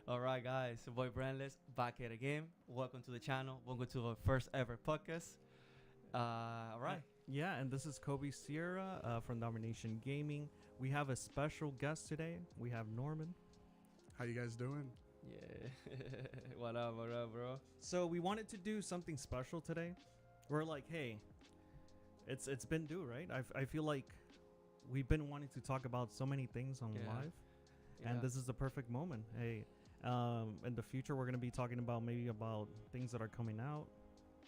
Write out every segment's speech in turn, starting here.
All right, guys. Your boy Brandless back at again. Welcome to the channel. Welcome to our first ever podcast. All right. Yeah, and this is Kobe Sierra from Domination Gaming. We have a special guest today. We have Norman. How you guys doing? Yeah. What up, bro? So we wanted to do something special today. We're like, hey, it's been due, right? I feel like we've been wanting to talk about so many things on live, and this is the perfect moment. Hey, in the future we're gonna be talking about maybe about things that are coming out,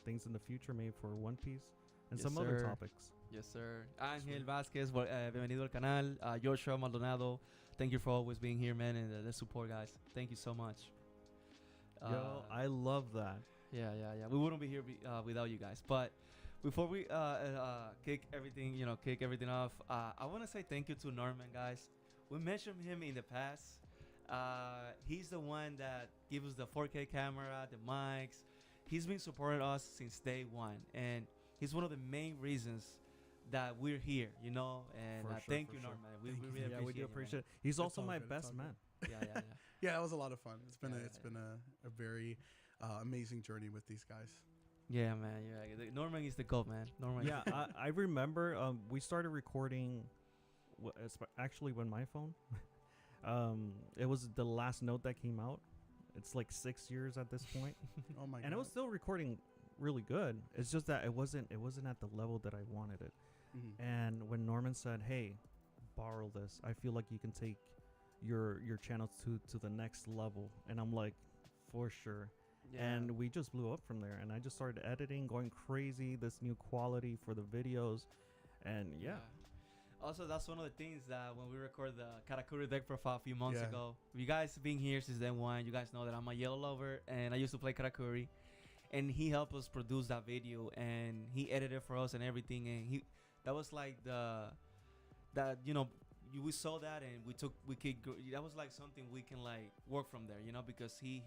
things in the future, maybe for One Piece, and some other topics. Yes, sir. Ángel Vázquez, bienvenido al canal. Joshua Maldonado, thank you for always being here, man, and the support, guys. Thank you so much. Yo, I love that. Yeah. We wouldn't be here without you guys. But before we kick everything off, I want to say thank you to Norman, guys. We mentioned him in the past. He's the one that gives us the 4K camera, the mics. He's been supporting us since day one, and he's one of the main reasons that we're here, and thank you, Norman. We really appreciate it. We do appreciate it. He's also my best man. Yeah. Yeah, it was a lot of fun. It's been a very amazing journey with these guys. Yeah, man. Yeah, Norman is the GOAT, man. Norman. Yeah, I remember we started recording. Actually, when my phone, it was the last note that came out. It's like 6 years at this point. Oh my god! And it was still recording really good. It's just that it wasn't at the level that I wanted it. Mm-hmm. And when Norman said, "Hey, borrow this. I feel like you can take your channel to the next level," and I'm like, for sure. Yeah. And we just blew up from there, and I just started editing, going crazy, this new quality for the videos, and yeah. Also, that's one of the things that when we record the Karakuri deck profile a few months ago, you guys being here since then one, you guys know that I'm a yellow lover, and I used to play Karakuri, and he helped us produce that video, and he edited for us and everything, and that was like we saw that, and that was like something we can like work from there, because he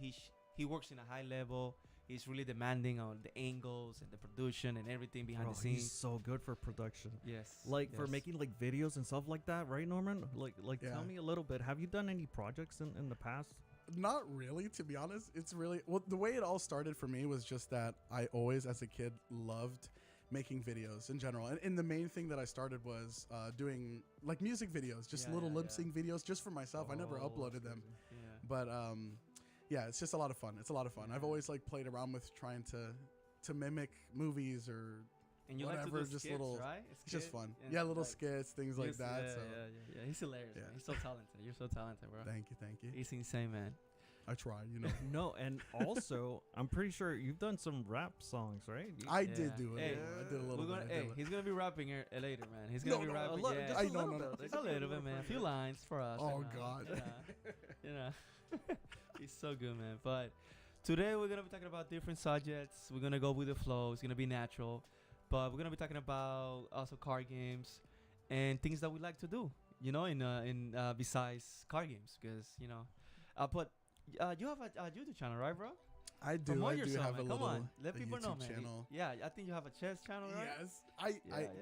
works in a high level. He's really demanding on the angles and the production and everything behind the scenes. He's so good for production. Yes. For making like videos and stuff like that, right, Norman? Tell me a little bit. Have you done any projects in the past? Not really, to be honest. It's really the way it all started for me was just that I always, as a kid, loved making videos in general, and the main thing that I started was doing like music videos, just little lip sync videos, just for myself. I never uploaded them, but yeah, it's just a lot of fun. It's a lot of fun. I've always like played around with trying to mimic movies or and you whatever, like to do just skits, little. right? It's just fun. Yeah, little skits, things like that. Yeah. He's hilarious. Man. He's so talented. You're so talented, bro. Thank you. He's insane, man. I try, No, and also I'm pretty sure you've done some rap songs, right? I did do it. Hey, I did a little bit. He's gonna be rapping here later, man. He's gonna be rapping. Just a little bit, man. A few lines for us. Oh God. He's so good, man. But today we're gonna be talking about different subjects. We're gonna go with the flow. It's gonna be natural, but we're gonna be talking about also card games and things that we like to do. In besides card games, because but. You have a YouTube channel, right, bro? I do. I do have a little. Come on, let people YouTube know, man. Channel. Yeah, I think you have a chess channel, right? Yes,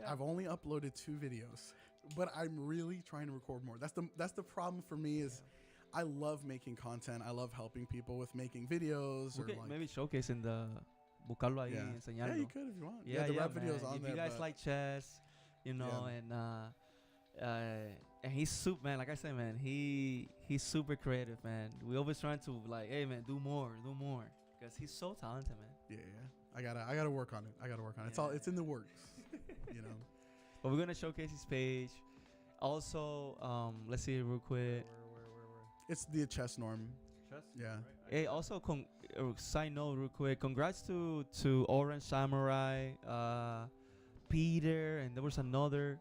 I've only uploaded 2 videos, but I'm really trying to record more. That's the problem for me is, I love making content. I love helping people with making videos. Maybe showcasing buscarlo ahí, enseñarlo. Yeah, you could if you want. Yeah, the rap videos on if there. If you guys like chess, and he's super, man. Like I said, man, he's super creative, man. We always trying to like, hey, man, do more, because he's so talented, man. Yeah. I gotta work on it. It's in the works, But we're gonna showcase his page. Also, let's see it real quick. Where? It's the chess norm. Chess? Yeah. Hey, also, side note real quick. Congrats to Orange Samurai, Peter, and there was another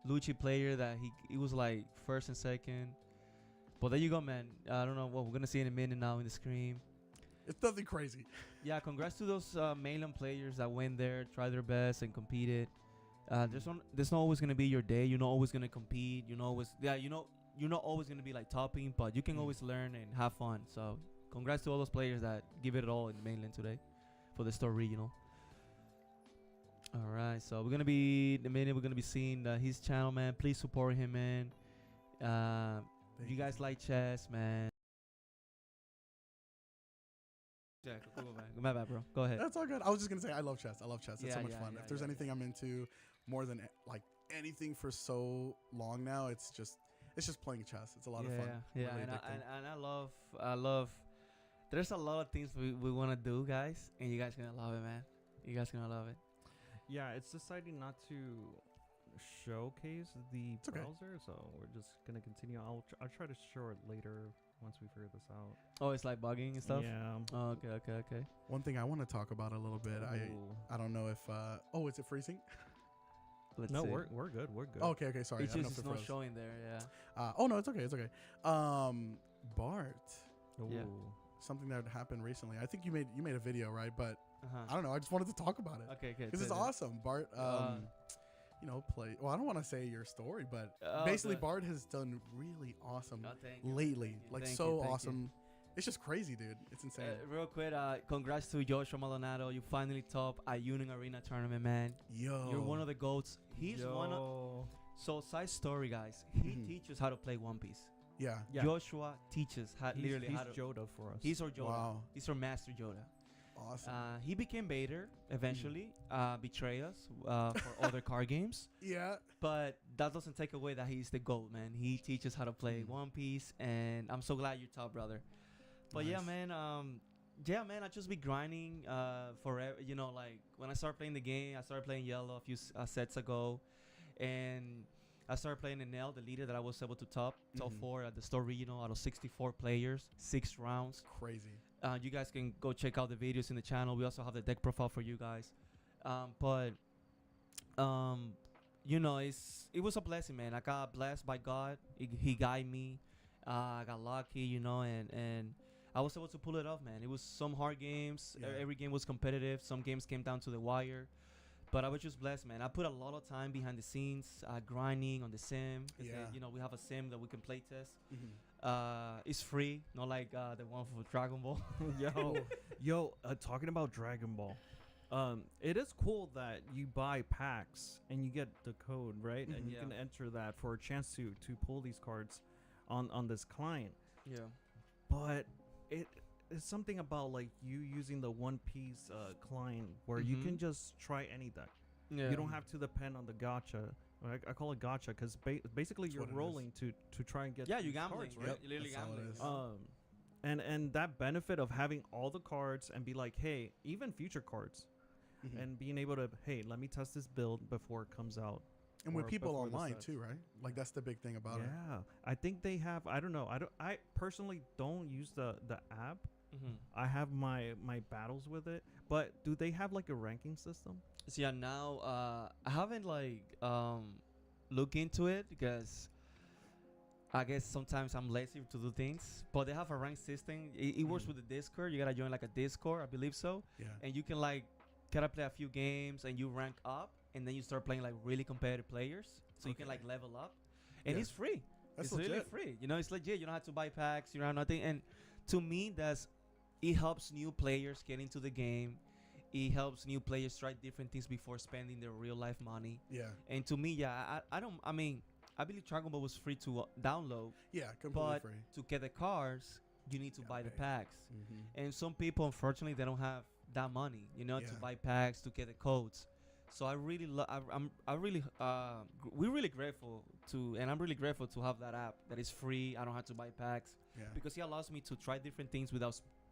Lucci player that he was like first and second. But there you go, man. I don't know what we're gonna see in a minute now in the screen. It's nothing crazy. Yeah, congrats to those mainland players that went there, tried their best, and competed. There's not always gonna be your day. You're not always gonna compete. You're not always gonna be like topping, but you can always learn and have fun. So congrats to all those players that give it all in the mainland today for the Store Regional. All right, so we're gonna be seeing his channel, man. Please support him, man. If you guys like chess, man. Yeah, cool, man. My bad, bro. Go ahead. That's all good. I was just gonna say I love chess. I love chess. It's so much fun. Yeah, If there's anything I'm into more than like anything for so long now, it's just playing chess. It's a lot of fun. Yeah, Really and, addicting. I love. There's a lot of things we want to do, guys, and you guys gonna love it, man. You guys gonna love it. Yeah, it's deciding not to showcase the okay. browser, so we're just gonna continue. I'll try to show it later once we figure this out. Oh, it's like bugging and stuff. Yeah. Oh, okay. One thing I want to talk about a little bit. I don't know if oh, is it freezing? Let's No, see. we're good. We're good. Oh, okay, sorry. It's I don't know just if it's it not froze. showing there. Yeah. Oh no, it's okay. Bart, Ooh. Yeah. something that happened recently. I think you made a video, right? But Uh-huh. I don't know. I just wanted to talk about it Okay, good. because it's good. awesome. Bart, play. Well, I don't want to say your story, but basically, Bart has done really awesome Oh, thank you. lately. Like Thank so you, thank awesome. you. It's just crazy, dude. It's insane. Real quick, congrats to Joshua Maldonado. You finally top at Union Arena tournament, man. Yo, You're one of the goats. He's one of. Yo. So side story, guys. He Mhm. teaches how to play One Piece. yeah. Yeah. Joshua teaches how He's literally how to. Joda for us. He's our Yoda. Wow, He's our master Yoda. awesome. He became Vader eventually. Betray us for other card games. Yeah, But that doesn't take away that he's the GOAT, man. He teaches how to play Mm. One Piece, and I'm so glad you're top, brother. But yeah, Nice. man. I just be grinding forever. You know, like when I started playing the game, I started playing Yellow a few sets ago, and I started playing in Nell, the leader that I was able to top Mhm. 4 at the store regional out of 64 players, 6 rounds. crazy. You guys can go check out the videos in the channel. We also have the deck profile for you guys. It was a blessing, man. I got blessed by God. He guided me. I got lucky, and I was able to pull it off, man. It was some hard games. Yeah. Every game was competitive. Some games came down to the wire. But I was just blessed, man. I put a lot of time behind the scenes, grinding on the sim. 'Cause Yeah. we have a sim that we can play test. Mhm. It's free, not like the one for Dragon Ball. Yo, talking about Dragon Ball. It is cool that you buy packs and you get the code, right? And Mhm. you Yeah. can enter that for a chance to pull these cards on this client. Yeah. But it's something about like you using the One Piece client where you can Mhm. just try any deck. Yeah. You don't have to depend on the gacha. I call it gacha because basically That's you're what it is. rolling to try and get Yeah, you're these gambling, cards, right? Yep, You're literally that's all it gambling. is. and that benefit of having all the cards and be like, hey, even future cards, Mhm. and being able to, hey, let me test this build before it comes out. And with or people before the online sets. too, right? Like that's the big thing about it. Yeah, I think they have. I don't know. I personally don't use the app. Mm-hmm. I have my battles with it, but do they have like a ranking system? So yeah, now I haven't looked into it because I guess sometimes I'm lazy to do things. But they have a rank system. It works Mhm. with the Discord. You gotta join like a Discord, I believe so. Yeah. And you can gotta play a few games and you rank up, and then you start playing like really competitive players. So you can Okay. level up, and Yeah. it's free. That's It's really legit. free. It's legit. You don't have to buy packs. You don't have nothing. And to me, it helps new players get into the game. It helps new players try different things before spending their real life money. Yeah. And to me, yeah, I believe Dragon Ball was free to download, Yeah. Completely but free. to get the cards, you need to Gotta buy the pay. packs. Mm-hmm. And some people, unfortunately, they don't have that money, to Yeah. buy packs to get the codes. So I really we're really grateful and I'm really grateful to have that app that is free. I don't have to buy packs Yeah. because it allows me to try different things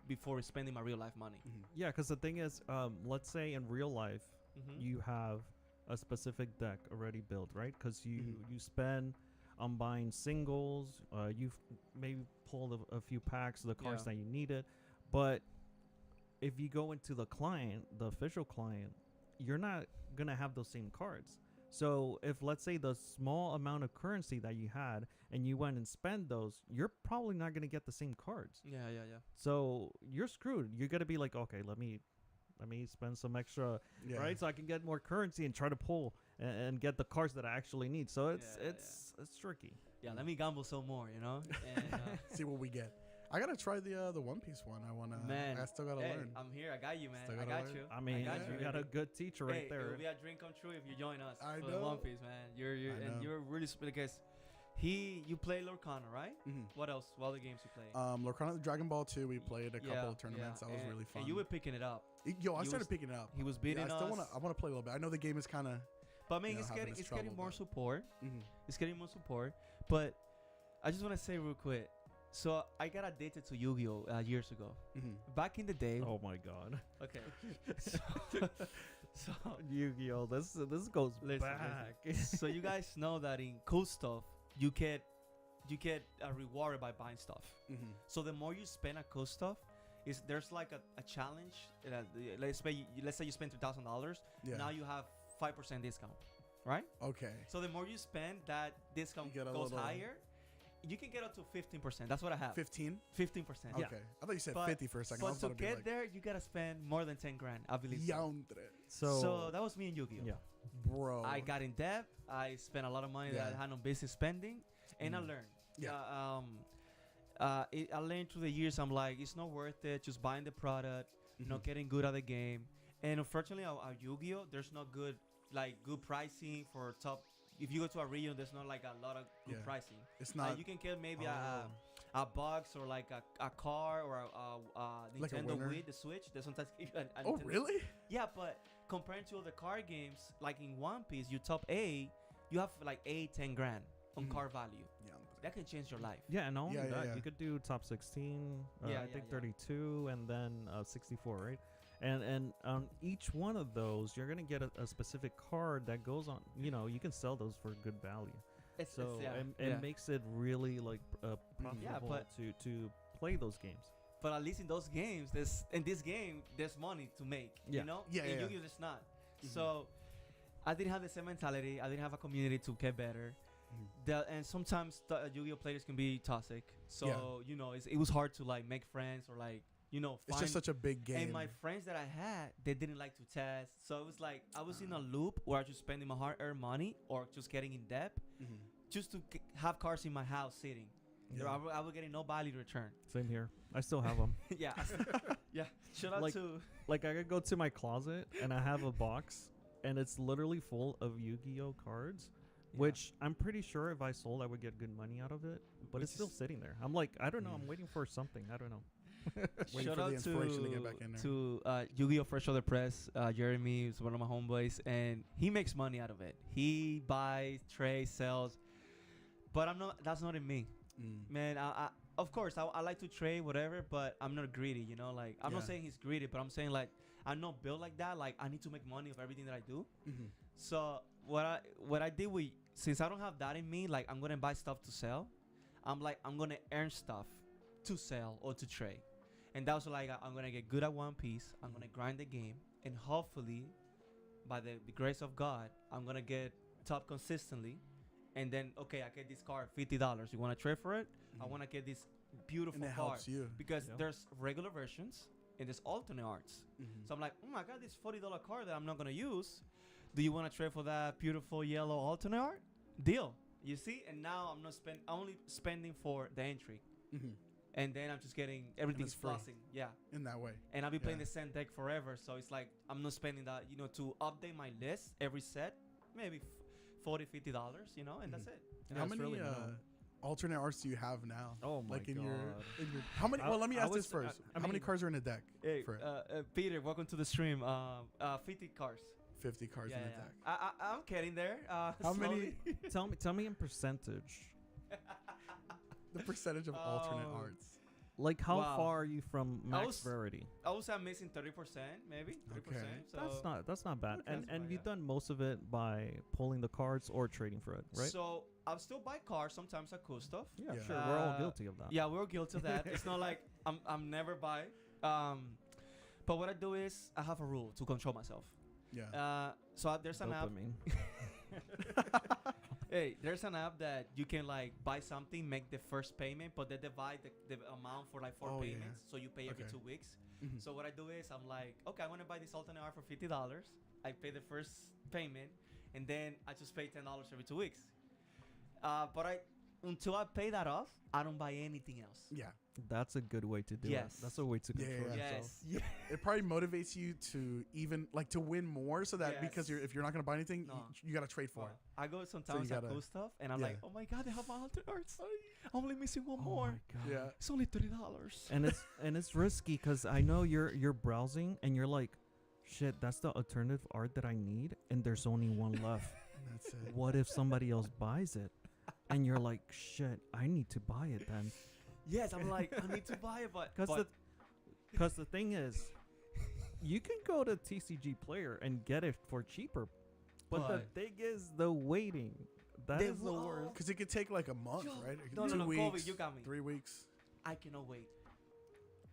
before spending my real life money. Mhm. Yeah, because the thing is, let's say in real life, Mm-hmm. you have a specific deck already built, right? Because you Mhm. you spend on buying singles. You've maybe pulled a few packs of the cards Yeah. that you needed, but if you go into the client, the official client, you're not gonna have those same cards. So if let's say the small amount of currency that you had and you went and spend those, you're probably not gonna get the same cards. Yeah. So you're screwed. You're gonna be like, okay, let me spend some extra, Yeah. right? So I can get more currency and try to pull and get the cards that I actually need. So it's Yeah, it's tricky. Yeah, let me gamble some more, And See what we get. I gotta try the One Piece one. I wanna. man, I still gotta hey, learn. I'm here. I got you, man. Still I gotta got learn. you. I mean, got Yeah. you got a baby. good teacher right Hey, there. It will be a dream come true if you join us I for the know. One Piece, man. I know. You're really because You play Lorcana, right? Mm-hmm. What else? What other games you play? Lorcana, Dragon Ball 2, we played a couple of tournaments. That was and, really fun. And you were picking it up. I started picking it up. He was beating I us. still want to play a little bit. I know the game is kind of. But I mean, it's getting more support. It's getting more support. But I just want to say real quick. So I got addicted to Yu-Gi-Oh years ago. Back in the day. Oh my god. Okay. so Yu-Gi-Oh. This goes back. Listen. So you guys know that in cool stuff, you get rewarded by buying stuff. So the more you spend on cool stuff, there's like a challenge. Let's say you spend $2,000. Yeah. Now you have 5% discount, right? Okay. So the more you spend, that discount goes higher. You can get up to 15%. That's what I have. 15? 15%. Okay. Yeah. I thought you said 50 for a second. But to get there, you gotta spend more than 10 grand, I believe. So that was me and Yu-Gi-Oh. Yeah. Bro. I got in debt. I spent a lot of money that I had no business spending, and I learned. Yeah. I learned through the years. I'm like, it's not worth it. Just buying the product, not getting good at the game. And unfortunately, at Yu-Gi-Oh, there's not good pricing for top. If you go to a region, there's not like a lot of good pricing. It's not. You can get maybe a box or like a car or a Nintendo Wii, the Switch. They sometimes give you a Oh, Nintendo. really? Yeah, but compared to all the card games, like in One Piece, you top A, you have like 10 grand on card value. Yeah. That can change your life. Yeah, and not only that, you could do top 16, I think 32, and then 64, right? And on each one of those, you're gonna get a specific card that goes on. You know, you can sell those for good value. It makes it really like profitable to play those games. But at least in those games, there's money to make. Yeah. You know, in Yu-Gi-Oh, there's not. So I didn't have the same mentality. I didn't have a community to get better. And sometimes the Yu-Gi-Oh players can be toxic. So you know, it was hard to like make friends or like. You know, it's just such a big game. And my friends that I had, they didn't like to test. So it was like I was in a loop where I was just spending my hard-earned money or just getting in debt just to have cards in my house sitting. Yeah. I was getting no value return. Same here. I still have them. Yeah. Shout out to... Like, I could go to my closet and I have a box and it's literally full of Yu-Gi-Oh cards, which I'm pretty sure if I sold, I would get good money out of it. But it's still sitting there. I'm like, I don't know. I'm waiting for something. I don't know. Shout out to Yu-Gi-Oh! Fresh Other Press. Jeremy is one of my homeboys, and he makes money out of it. He buys, trades, sells, but I'm not. That's not in me, man. I of course I like to trade whatever, but I'm not greedy. You know, like I'm not saying he's greedy, but I'm saying like I'm not built like that. Like I need to make money of everything that I do. So what I did with, since I don't have that in me, like I'm gonna buy stuff to sell. I'm gonna earn stuff to sell or to trade. And that was like, I'm going to get good at One Piece. I'm going to grind the game. And hopefully, by the grace of God, I'm going to get top consistently. And then, okay, I get this card, $50. You want to trade for it? I want to get this beautiful card. Helps you. Because there's regular versions and there's alternate arts. So I'm like, I got this $40 card that I'm not going to use. Do you want to trade for that beautiful yellow alternate art? Deal. You see? And now I'm only spending for the entry. And then I'm just getting everything's flossing. Yeah. In that way. And I'll be playing the same deck forever. So it's like I'm not spending that, you know, to update my list every set, maybe $40, $50, you know, and that's it. And how many alternate arts do you have now? Oh my god. In your how many? Well, let me ask this first. How many cards are in a deck? Hey, Peter, welcome to the stream. 50 cards. 50 cards in a deck. I'm getting there. How many? Tell me in percentage. The percentage of alternate arts. Like how far are you from max rarity? I was missing 30%, maybe 30%. Okay. So that's not bad. And you've done most of it by pulling the cards or trading for it, right? So I'll still buy cards sometimes at cool stuff. Yeah, sure. We're all guilty of that. Yeah, we're all guilty of that. It's not like I'm never buy. But what I do is I have a rule to control myself. Yeah. So there's an app. Hey, there's an app that you can like buy something, make the first payment, but they divide the amount for like 4 payments, so you pay every 2 weeks. So what I do is I'm like, okay, I want to buy this alternate art for $50. I pay the first payment, and then I just pay $10 every 2 weeks. But until I pay that off, I don't buy anything else. Yeah. That's a good way to do Yes. it. That's a way to Yeah, control yeah. yourself. Yes. Yeah. It probably motivates you to even like to win more, so that because Yes. if you're not gonna buy anything, No. you gotta trade for it. I go sometimes you at gotta- cool stuff, and I'm yeah. like, oh my god, they have my alter arts. I'm only missing one Oh more. my god. Yeah. It's only $30. And it's risky because I know you're browsing and you're like, shit, that's the alternative art that I need, and there's only one left. That's it. What if somebody else buys it? And you're like, shit, I need to buy it then. Yes, I'm like, I need to buy it, Because the thing is, you can go to TCG Player and get it for cheaper, but the thing is the waiting. That is the worst. Because it could take like a month, right? It could No, be no, 2 no, weeks, Kobe, you got me. 3 weeks. I cannot wait.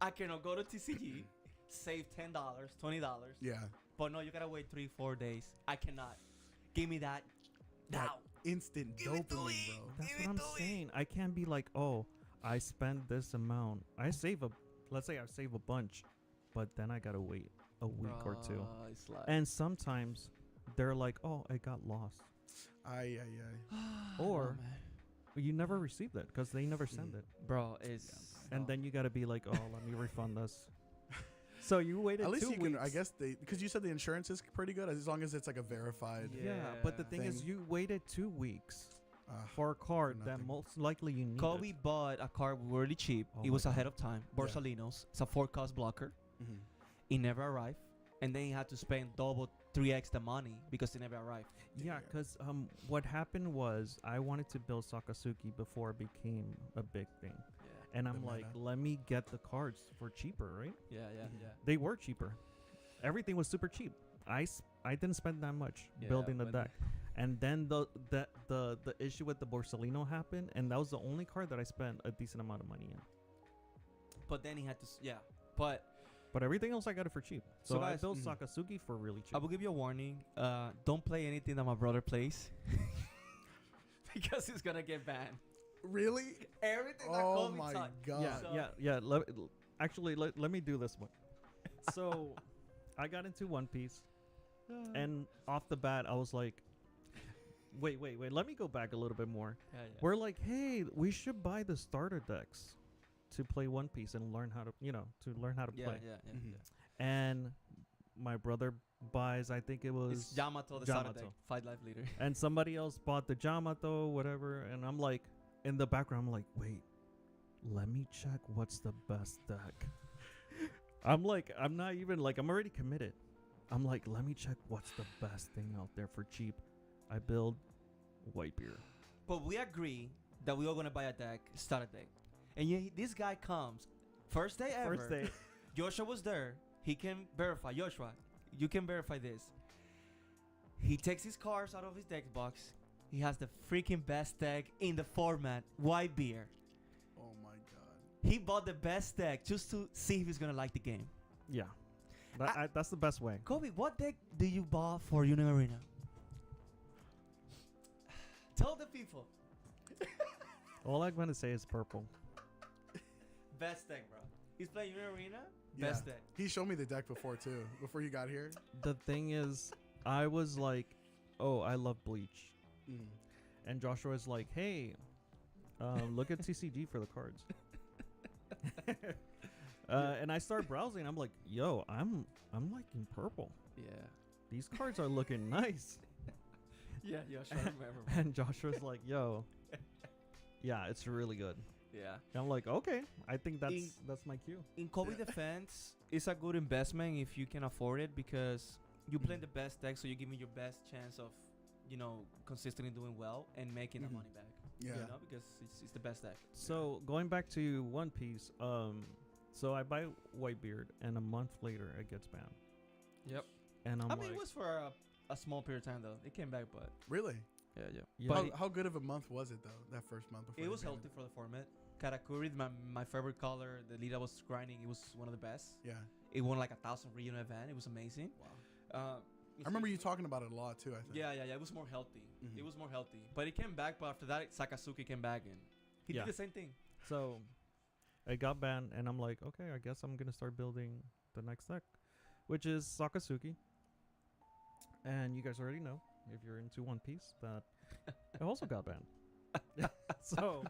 I cannot go to TCG, save $10, $20, Yeah. but no, you gotta wait 3-4 days. I cannot. Give me that now. Instant dopamine, bro. That's what I'm saying. I can't be like, oh, I spend this amount. Let's say I save a bunch, but then I gotta wait a week or two. It's like, And sometimes they're like, oh, it got lost. Aye. Or man. you never received it because they never send it. Bro, it's And then you gotta be like, oh, let me refund this. So you waited At least 2 you weeks. can. I guess because you said the insurance is pretty good as long as it's like a verified. Yeah, but the thing is, thing. you waited 2 weeks Uh, for a card that nothing. most likely you need. Kobe bought a card really cheap. Oh it my was God. ahead of time. Borsalino's. It's a 4-cost blocker. mhm. It never arrived. And then he had to spend double, 3x the money because it never arrived. Yeah, because what happened was I wanted to build Sakasuki before it became a big thing. And I'm The like, meta. let me get the cards for cheaper, right? Yeah, Mhm. They were cheaper. Everything was super cheap. I didn't spend that much building the deck. And then the issue with the Borsalino happened, and that was the only card that I spent a decent amount of money in. But then he had to, But But everything else I got it for cheap. So I guys- built Sakasuki for really cheap. I will give you a warning. Don't play anything that my brother plays. Because he's going to get banned. Really? Everything that Oh Kobe my touched. god. Yeah. Actually, let me do this one. So I got into One Piece, and off the bat, I was like, wait. Let me go back a little bit more. Yeah. We're like, hey, we should buy the starter decks to play One Piece and learn how to, play. Mhm. And my brother buys, I think it was, It's Yamato the Yamato. Saturday. Fight Life Leader. and somebody else bought the Yamato, whatever. And I'm like, in the background, I'm like, wait, let me check what's the best deck. I'm like, I'm not even like, I'm already committed. I'm like, let me check what's the best thing out there for cheap. I build Whitebeard. But we agree that we are going to buy a deck, start a deck. And this guy comes, first day ever. First day. Joshua was there. He can verify. Joshua, you can verify this. He takes his cards out of his deck box. He has the freaking best deck in the format, Whitebeard. Oh my god. He bought the best deck just to see if he's going to like the game. Yeah. That's the best way. Kobe, what deck do you buy for Union Arena? Tell the people. All I'm going to say is purple. Best deck, bro. He's playing Union Arena. Yeah. Best deck. He showed me the deck before too. Before you got here. The thing is, I was like, oh, I love Bleach. Mhm. And Joshua is like, hey, look at TCG for the cards. And I start browsing. I'm like, yo, I'm liking purple. Yeah. These cards are looking nice. Yeah, Joshua, I remember. And Joshua's like, yo, yeah, it's really good. Yeah. And I'm like, okay, I think that's my cue. In Kobe defense, it's a good investment if you can afford it because you play the best deck, so you're giving your best chance of, consistently doing well and making the Mhm. money back. Yeah. Because it's the best deck. So going back to One Piece, so I buy Whitebeard, and a month later it gets banned. Yep. And I'm I like, mean, it was for a small period of time though. It came back, but Really? yeah. yeah, But How good of a month was it though? That first month before. it they was banned healthy for the format. Karakuri, my favorite color, the lead I was grinding, it was one of the best. Yeah. It won like 1,000 regional event. It was amazing. Wow. I remember you talking about it a lot too. I think. Yeah. It was more healthy. Mhm. It was more healthy. But it came back. But after that, Sakasuki came back and he Yeah. did the same thing. so I got banned, and I'm like, okay, I guess I'm gonna start building the next deck, which is Sakasuki. And you guys already know, if you're into One Piece, that it also got banned. So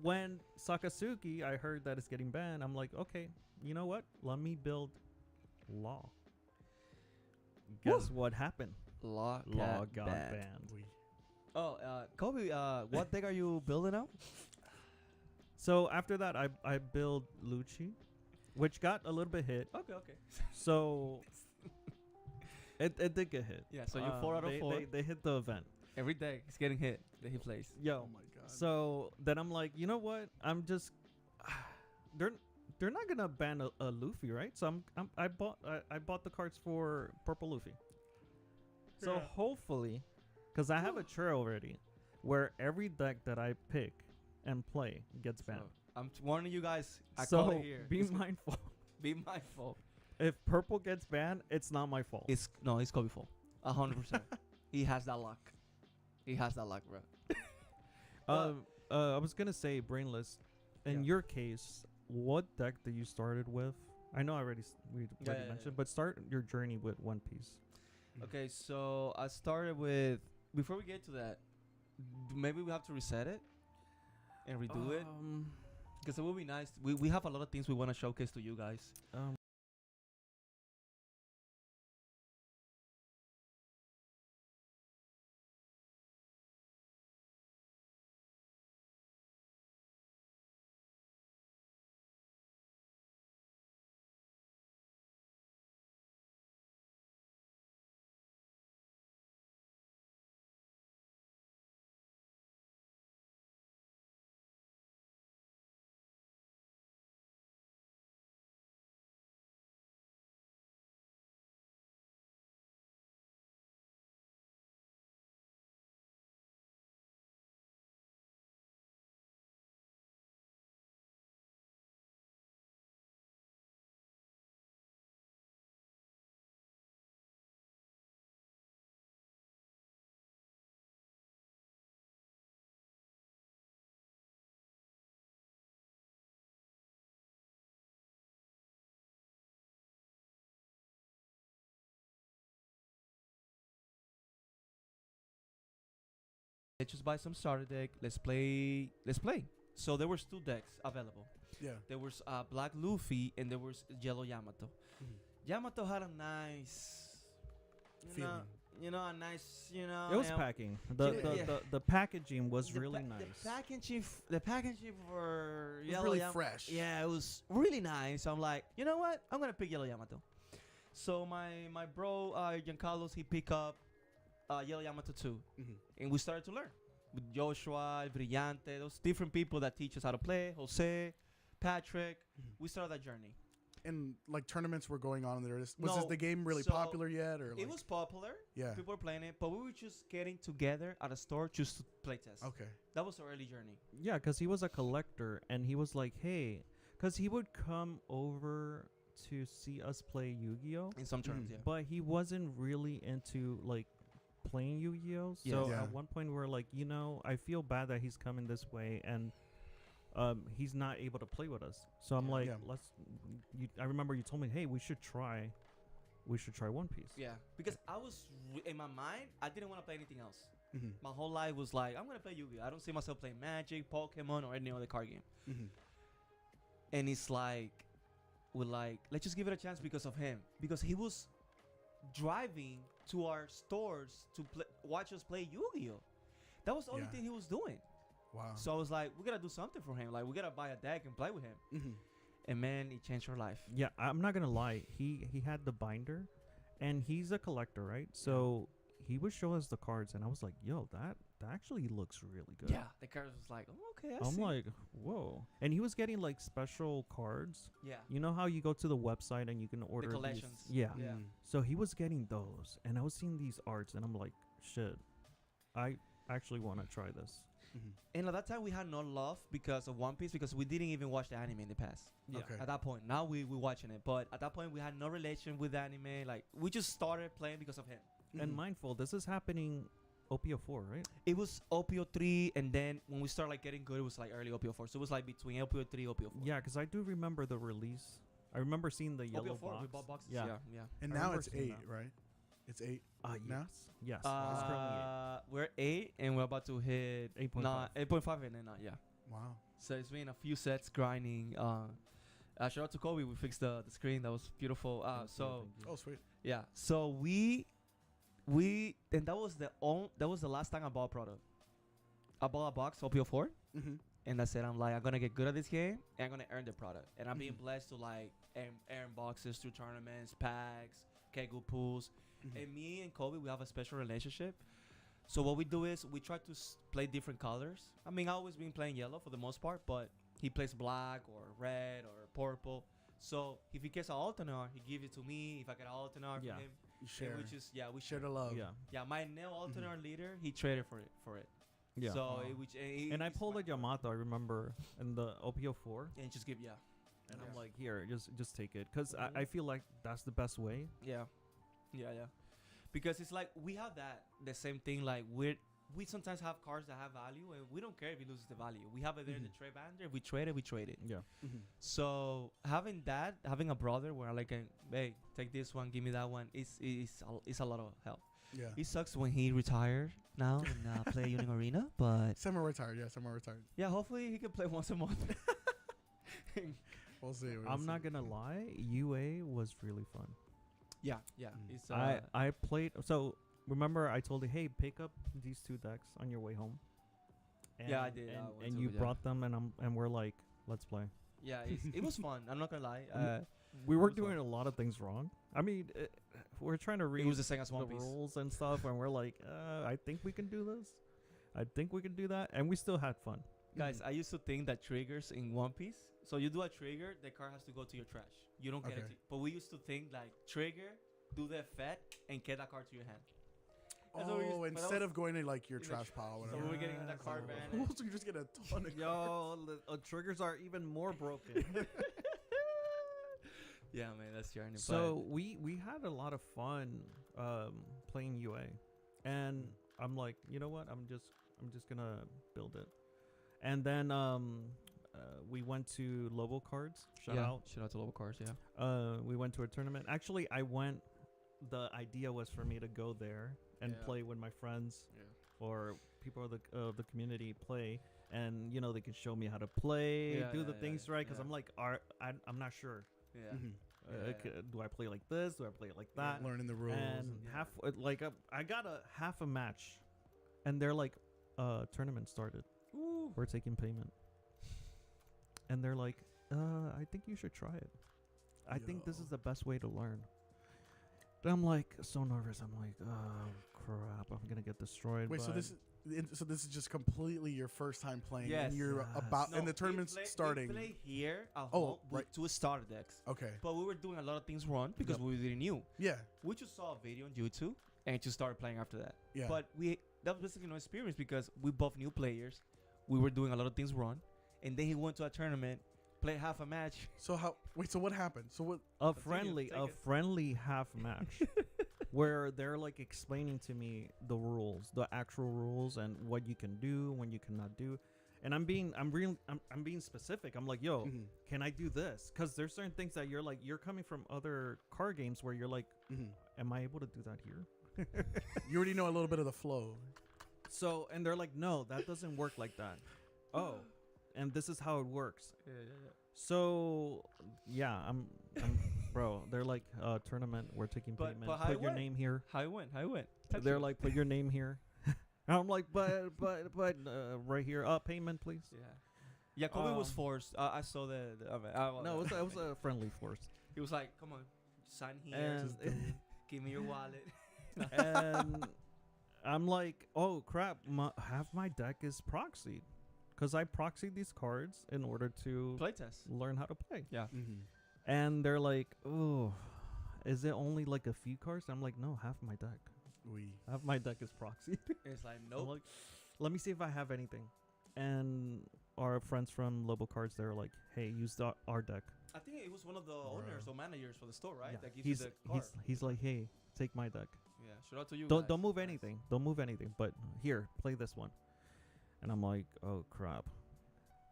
when Sakasuki, I heard that it's getting banned. I'm like, okay, you know what? Let me build Law. Guess what happened? Law Law got banned. banned. Oh, Kobe, what deck are you building now? So after that, I built Lucci, which got a little bit hit. Okay. So it did get hit. Yeah, so you're 4 out of 4. They hit the event. Every day he's getting hit that he plays. Yo. Oh my god. So then I'm like, you know what? I'm just they're not gonna ban a Luffy, right? So I bought the cards for purple Luffy. So Yeah. hopefully, because I have a churro already, where every deck that I pick and play gets banned. So, I'm warning you guys. I So call it here. be mindful. Be mindful. If purple gets banned, it's not my fault. It's Kobe fault. 100%. He has that luck. He has that luck, bro. I was gonna say, Brainless. In Yeah. your case, what deck that you started with? I know we already mentioned, but start your journey with One Piece. Okay, so I started with. Before we get to that, maybe we have to reset it and redo it because it would be nice. We have a lot of things we want to showcase to you guys. Let's just buy some starter deck. Let's play. So there was 2 decks available. Yeah. There was Black Luffy and there was Yellow Yamato. Mhm. Yamato had a nice Feeling. A nice, It was packing. The packaging was the really pa- nice. The packaging for It was Yellow really Yamato. fresh. Yeah, it was really nice. So I'm like, you know what? I'm gonna pick Yellow Yamato. So my bro Giancarlos, he picked up Yellow Yamato too, and we started to learn with Joshua, El Brillante, those different people that teach us how to play. Jose, Patrick. We started that journey. And like tournaments were going on there. Was No, the game really so popular yet, or like, It was popular. Yeah. People were playing it, but we were just getting together at a store just to play test. Okay. That was our early journey. Yeah, because he was a collector, and he was like, hey, because he would come over to see us play Yu-Gi-Oh! In some terms, yeah. But he wasn't really into like playing Yu-Gi-Oh! So Yeah. at one point we were like, I feel bad that he's coming this way and he's not able to play with us. So I'm Yeah. like, Yeah. I remember you told me, hey, we should try One Piece. Yeah, because I was in my mind, I didn't want to play anything else. Mm-hmm. My whole life was like, I'm gonna play Yu-Gi-Oh! I don't see myself playing Magic, Pokemon, or any other card game. Mm-hmm. And it's like, let's just give it a chance because of him. Because he was driving to our stores to watch us play Yu-Gi-Oh! That was the only Yeah. thing he was doing. Wow. So I was like, we gotta do something for him. Like, we gotta buy a deck and play with him. Mm-hmm. And man, it changed our life. Yeah, I'm not gonna lie. He had the binder, and he's a collector, right? So he would show us the cards, and I was like, "Yo, that actually looks really good." Yeah, the cards was like, oh, okay, I I'm see. like, "Whoa!" And he was getting like special cards. Yeah. You know how you go to the website and you can order these- collections. Yeah. Yeah. Mm. So he was getting those, and I was seeing these arts, and I'm like, "Shit, I actually want to try this." Mm-hmm. And at that time, we had no love because of One Piece because we didn't even watch the anime in the past. Yeah. Okay. At that point, now we watching it, but at that point, we had no relation with the anime. Like, we just started playing because of him. And Mhm. mindful, this is happening OPO 4, right? It was OPO 3, and then when we started like getting good, it was like early OPO 4. So it was like between OPO 3 OPO 4. Yeah, because I do remember the release. I remember seeing the yellow OPO 4, box. we bought boxes. Yeah. Yeah. And I now remember it's seeing 8, that. right? It's 8. Now? Now? Yes. It's currently We're 8, and we're about to hit 8.5. 8.5, and then 9. Yeah. Wow. So it's been a few sets grinding. Shout out to Kobe. We fixed the screen. That was beautiful. Oh, sweet. Yeah. So we and that was the last time I bought a product. I bought a box OPO4, Mm-hmm. and I said I'm gonna get good at this game and I'm gonna earn the product. And I'm being blessed to earn boxes through tournaments, packs, kegu pools. Mm-hmm. And me and Kobe, we have a special relationship. So what we do is we try to play different colors. I mean, I always been playing yellow for the most part, but he plays black or red or purple. So if he gets an alternate, he gives it to me. If I get an alternate Yeah. from him, You share. we Share the love. Yeah. My nail alternate leader, he traded for it. Yeah. So Wow. And I pulled a Yamato, I remember, in the OPO4. and just give And Yeah. I'm like, here, just take it. Because Mhm. I feel like that's the best way. Yeah. Because it's like we have the same thing. Like we sometimes have cars that have value, and we don't care if it loses the value. We have it there in the Mhm. trade bander. If we trade it, we trade it. Yeah. Mm-hmm. So having a brother where hey, take this one, give me that one, it's a lot of help. Yeah. It sucks when he retired now and play Union Arena, but Semi-retired. Yeah, semi-retired. yeah, hopefully he can play once a month. We'll see. I'm not going to lie. UA was really fun. yeah. Mm. It's I played. So remember, I told you, hey, pick up these 2 decks on your way home. And, Yeah, I did. I And, went and to you it, yeah. brought them, and we're like, let's play. yeah, it was fun. I'm not gonna lie. We were was fun. doing a lot of things wrong. I mean, we're trying to read It was the same as the One Piece. rules and stuff, and we're like, I think we can do this. I think we can do that, and we still had fun. Guys, I used to think that triggers in One Piece. So you do a trigger, the card has to go to your trash. You don't get Okay. it. But we used to think like trigger, do the effect, and get that card to your hand. That's what we used- Oh, but that instead was- of going to like your in the trash tr- pile, or So whatever. we were getting that card ban. So you just get a ton of Yo, the triggers are even more broken. Yeah, man, that's journey. So we had a lot of fun playing UA, and I'm like, you know what? I'm just gonna build it, and then we went to Lobo Cards. Shout out. Shout out to Lobo Cars, yeah. We went to a tournament. Actually, I went. The idea was for me to go there and Yeah. play with my friends Yeah. or people of the community play, and they can show me how to play, Yeah, do yeah, the yeah, things right. Because yeah. I'm like, I'm not sure. Yeah. Mhm. Yeah. Do I play like this? Do I play it like that? Learning the rules. And and- Yeah. half I got a half a match, and they're like, tournament started. Ooh. We're taking payment, and they're like, I think you should try it. I think this Yo. is the best way to learn. And I'm like so nervous. I'm like, oh crap, I'm gonna get destroyed. Wait, so but this is just completely your first time playing, Yes. and you're Yes. about, No, and the we tournament's starting. We play here at Oh, home with right. 2 starter decks. Okay. But we were doing a lot of things wrong because Yep. we didn't knew. Yeah. We just saw a video on YouTube and just started playing after that. Yeah. But that was basically no experience because we both new players. We were doing a lot of things wrong. And then he went to a tournament, played half a match. So so what happened? So what? a Continue, take it. friendly half match where they're like explaining to me the rules, the actual rules, and what you can do, when you cannot do. And I'm being specific. I'm like, yo, Mhm. can I do this? Because there's certain things that you're coming from other card games where you're like, Mhm. am I able to do that here? You already know a little bit of the flow. So, and they're like, no, that doesn't work like that. Oh, and this is how it works. So, yeah, I'm bro. They're like, tournament. We're taking But- payment. but how Put it your went? name here. How it went? They're like, put your name here. And I'm like, but right here. Payment, please. Yeah. Yeah, Kobe was Um, forced. I saw No, it was a friendly force. He was like, come on, sign here. And Just give me your wallet. and I'm like, oh crap, half my deck is proxied, because I proxied these cards in order to Playtest. learn how to play. Yeah. Mm-hmm. And they're like, oh, is it only like a few cards? I'm like, no, half my deck. Half my deck is proxied. It's like, I'm nope. like, let me see if I have anything. And our friends from Lobo Cards, they're like, hey, use our deck. I think it was one of the owners or managers for the store, right? Yeah. That gives you the card. He's like, hey, take my deck. Yeah, shout out to you. Don't guys. move Nice. anything. Don't move anything. But here, play this one. And I'm like, oh crap,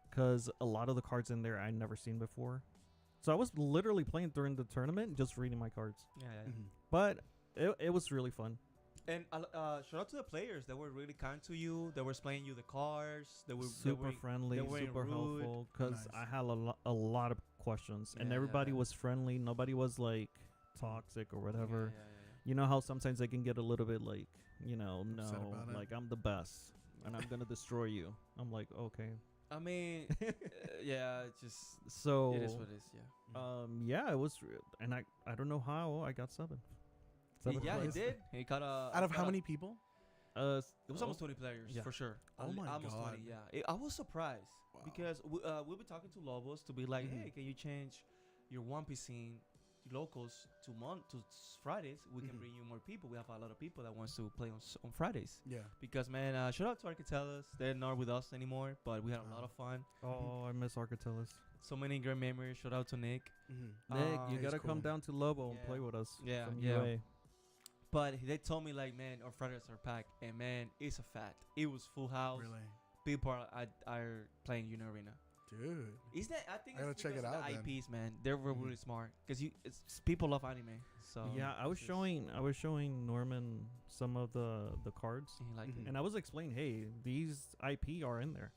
because a lot of the cards in there I never seen before. So I was literally playing during the tournament, just reading my cards. Yeah, yeah. Mm-hmm. But it was really fun. And shout out to the players that were really kind to you. That were explaining you the cars. They were super friendly, they weren't super rude. helpful. Because Nice. I had a lot of questions, and Yeah, everybody yeah. was friendly. Nobody was like toxic or whatever. Yeah. You know how sometimes they can get a little bit like, you know, Upset no, about it. like I'm the best and I'm gonna destroy you. I'm like, okay. I mean, yeah, it's just So it is what it is. Yeah. yeah, it was, and I don't know how I got seven. He points. did. He caught a Out of how caught a- many people? It was almost 20 players yeah. for sure. Oh my almost God. 20. Yeah, I was surprised Wow. because we'll be talking to Lobos to be like, Mhm. hey, can you change your One Piece scene locals to Fridays? We can Mhm. bring you more people. We have a lot of people that wants to play on Fridays. Yeah. Because man, shout out to Arcatellas. They're not with us anymore, but we had a lot of fun. Oh, I miss Arcatellas. So many great memories. Shout out to Nick. Mm-hmm. Nick, you He's gotta come cool. down to Lobo and Yeah. play with us. Yeah, from yeah. UA. But they told me like, man, our Fridays are packed, and man, it's a fact. It was full house. Really, People are playing Uni Arena. dude. Is that? I think I gotta it's check because it of out the then. IPs, man. They're Mhm. really smart because people love anime. So Yeah, I was this is- showing Norman some of the cards, and he liked Mhm. it. and I was explaining, hey, these IP are in there.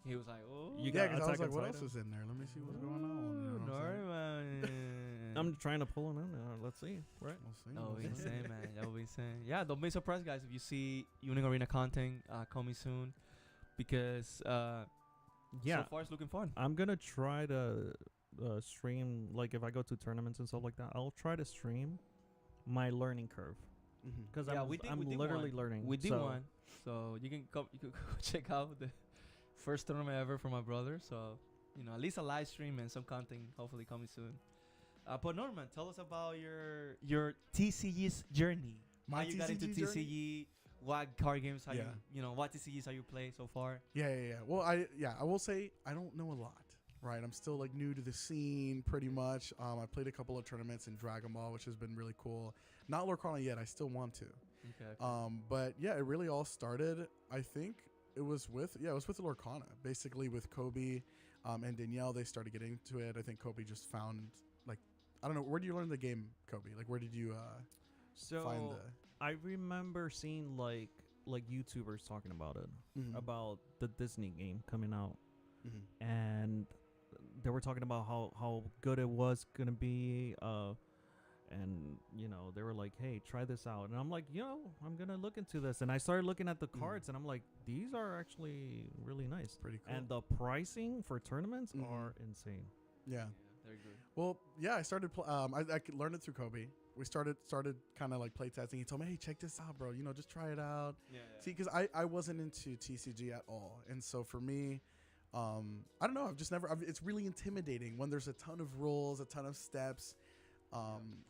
He was like, oh, You Yeah, got because I was Attack like, on what Titan. else is in there? Let me see what's going on. You know what I'm saying? Norman. I'm trying to pull it in. Let's see, right? We'll see. That would be we'll see. insane, man. That would be insane. Yeah, don't be surprised, guys, if you see Uni Arena content coming soon, because Yeah, so far it's looking fun. I'm gonna try to stream, like if I go to tournaments and stuff like that. I'll try to stream my learning curve Mhm. because Yeah, I'm we did literally one. learning. We did so one, so you can go check out the first tournament ever for my brother. So at least a live stream and some content hopefully coming soon. But Norman, tell us about your TCG's journey. My How you got into TCG journey? TCG? What card games? How Yeah. what TCGs have you played so far? Yeah. Well, I will say I don't know a lot, right? I'm still like new to the scene, pretty much. I played a couple of tournaments in Dragon Ball, which has been really cool. Not Lorcana yet. I still want to. Okay. But yeah, it really all started. I think it was with Lorcana, basically with Kobe, and Danielle. They started getting into it. I think Kobe just found like I don't know, where did you learn the game, Kobe? Like where did you so find the? I remember seeing like YouTubers talking about it, Mhm. about the Disney game coming out, Mhm. and they were talking about how good it was gonna be, and they were like, hey, try this out, and I'm like, I'm gonna look into this, and I started looking at the cards, and I'm like, these are actually really nice, Pretty cool. and the pricing for tournaments Mhm. are insane. Yeah. They're good. Well, yeah, I started. I could learn it through Kobe. We started kind of like play testing. He told me, "Hey, check this out, bro. Just try it out." Yeah. See, because I wasn't into TCG at all, and so for me, I don't know. I've just never. It's really intimidating when there's a ton of rules, a ton of steps.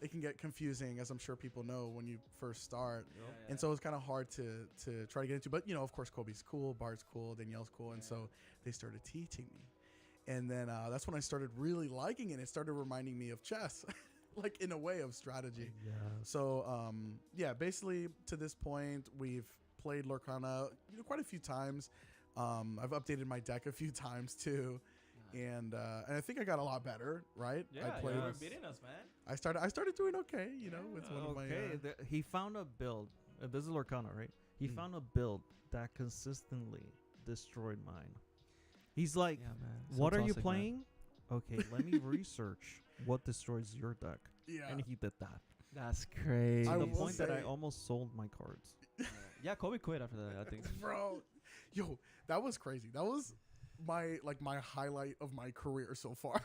It can get confusing, as I'm sure people know when you first start, and so it's kind of hard to try to get into. But of course, Kobe's cool, Bart's cool, Danielle's cool, and so they started teaching me. And then that's when I started really liking it. It started reminding me of chess, like in a way of strategy. Yeah. So yeah, basically to this point, we've played Lorcana quite a few times. I've updated my deck a few times too, and I think I got a lot better. Right? Yeah, I played. you're beating us, man. I started doing okay. With one of my. He found a build. This is Lorcana, right? He Mm. found a build that consistently destroyed mine. He's like, Yeah, man. what are you playing? Okay, let me research what destroys your deck. Yeah. And he did that. That's crazy. I To the will point that I say- almost sold my cards. Yeah, Kobe quit after that. I think. Bro, yo, that was crazy. That was my highlight of my career so far.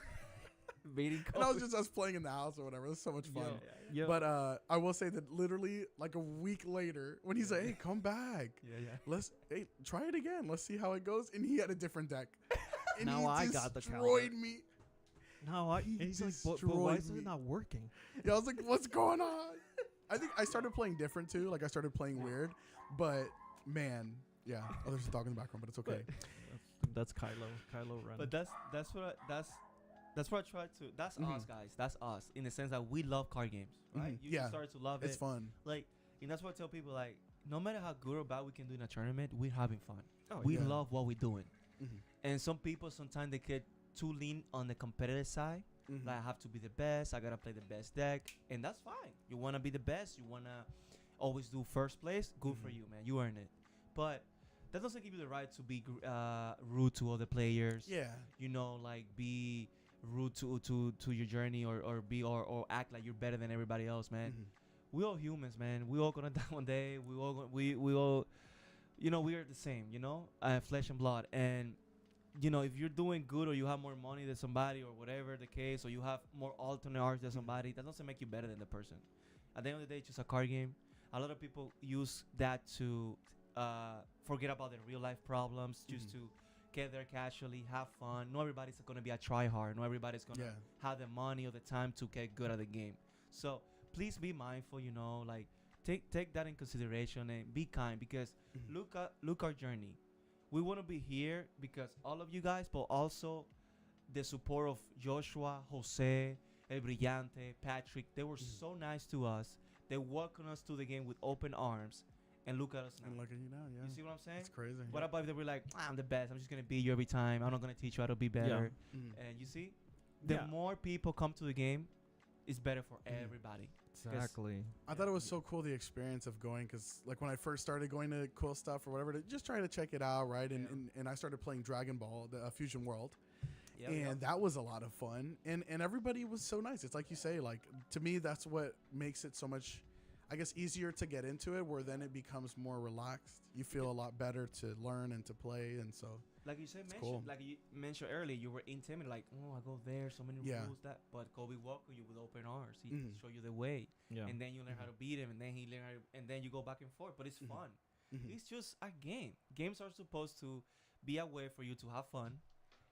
Beating And I was just us playing in the house or whatever. It was so much fun. Yeah. But I will say that literally like a week later, when he's like, "Hey, come back, Yeah. try it again. Let's see how it goes." And he had a different deck. And Now he I got the destroyed counter. me. No, He and he's like, but why is destroyed me. it not working? Yeah, I was like, "What's going on?" I think I started playing different too. Like I started playing weird, but man, yeah. Oh, there's a dog in the background, but it's okay. That's Kylo Ren. But that's what I try to. That's Mhm. us, guys. That's us in the sense that we love card games, right? Mhm. You Yeah. just started to love It's it. fun. Like, and that's what I tell people. Like, no matter how good or bad we can do in a tournament, we're having fun. Oh, we yeah. love what we're doing. Mhm. And some people sometimes they get too lean on the competitive side. Mhm. Like, I have to be the best. I gotta play the best deck, and that's fine. You wanna be the best. You wanna always do first place, good for Mhm. you, man. You earned it. But that doesn't give you the right to be rude to other players. Yeah. You know, like be rude to your journey or be or act like you're better than everybody else, man. Mhm. We all humans, man. We all gonna die one day. We all, you know, we are the same. You know, flesh and blood. And you know, if you're doing good or you have more money than somebody or whatever the case, or you have more alternate arts than Mhm. somebody, that doesn't make you better than the person. At the end of the day, it's just a card game. A lot of people use that to forget about their real life problems, just Mhm. to get there casually, have fun. Not everybody's gonna be a try hard. Not everybody's gonna Yeah. have the money or the time to get good at the game. So please be mindful. You know, like take that in consideration and be kind because Mhm. look our journey. We want to be here because all of you guys, but also the support of Joshua, Jose, El Brillante, Patrick. They were Mhm. so nice to us. They welcomed us to the game with open arms, and look at us now. And look at you now. Yeah. You see what I'm saying? It's crazy. What about if they were like, I'm the best. I'm just gonna beat you every time. I'm not gonna teach you how to be better. Mhm. And you see, the Yeah. more people come to the game, it's better for Mhm. everybody. Exactly. I thought it was so cool the experience of going because like when I first started going to cool stuff or whatever to just try to check it out, right? And Yeah. and I started playing Dragon Ball, the Fusion World, Yeah, and that was a lot of fun. And everybody was so nice. It's like you say, like to me that's what makes it so much, I guess, easier to get into it. Where then it becomes more relaxed. You feel a lot better to learn and to play, and so like you said, cool. like you mentioned earlier, you were intimidated, like, oh, I go there, so many Yeah. rules that. But Kobe welcomed you with open arms. He Mhm. show you the way, Yeah. and then you learn how Mhm. to beat him, and then he learn, how to, and then you go back and forth. But it's Mhm. fun. Mhm. It's just a game. Games are supposed to be a way for you to have fun,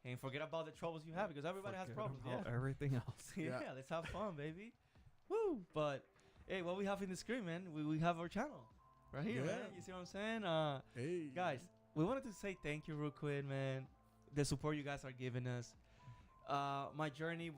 and forget about the troubles you have because everybody has Forget problems. about Yeah. everything else. yeah, Yeah. let's have fun, baby. Woo! But hey, what we have in the screen, man? We have our channel right here, Yeah. man. You see what I'm saying? Hey Guys, we wanted to say thank you real quick, man. The support you guys are giving us. My journey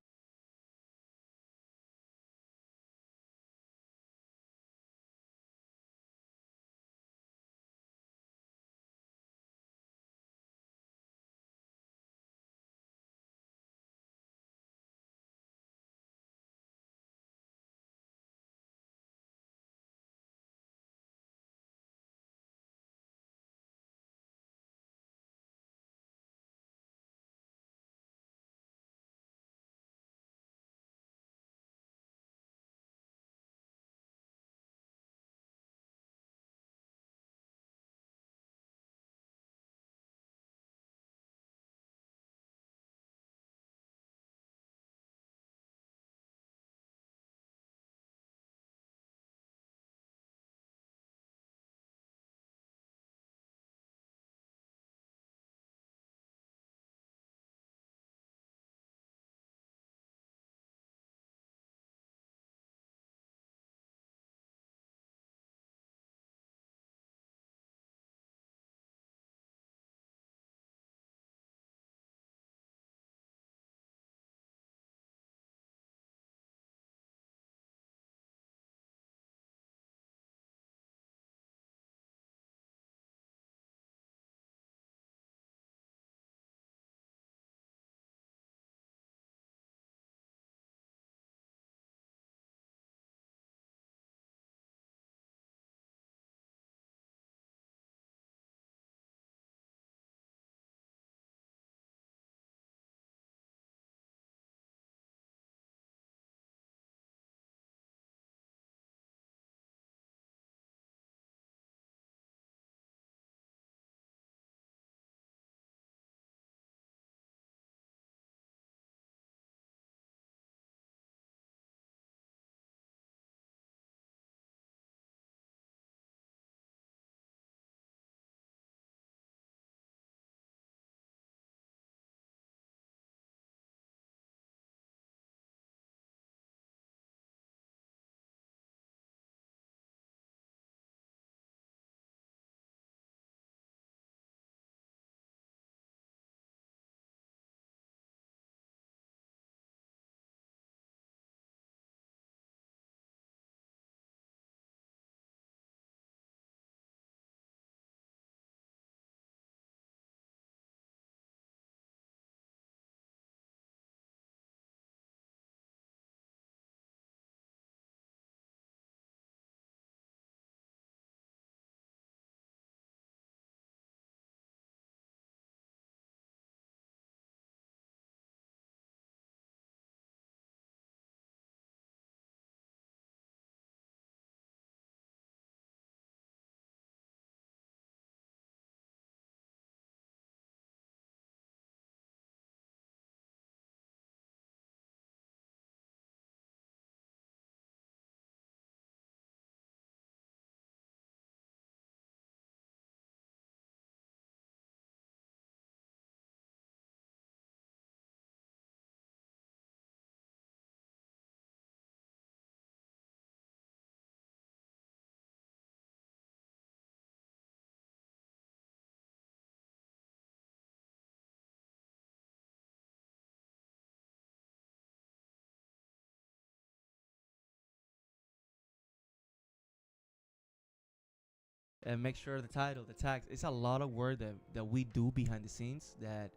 and make sure the title, the tags. It's a lot of work that we do behind the scenes that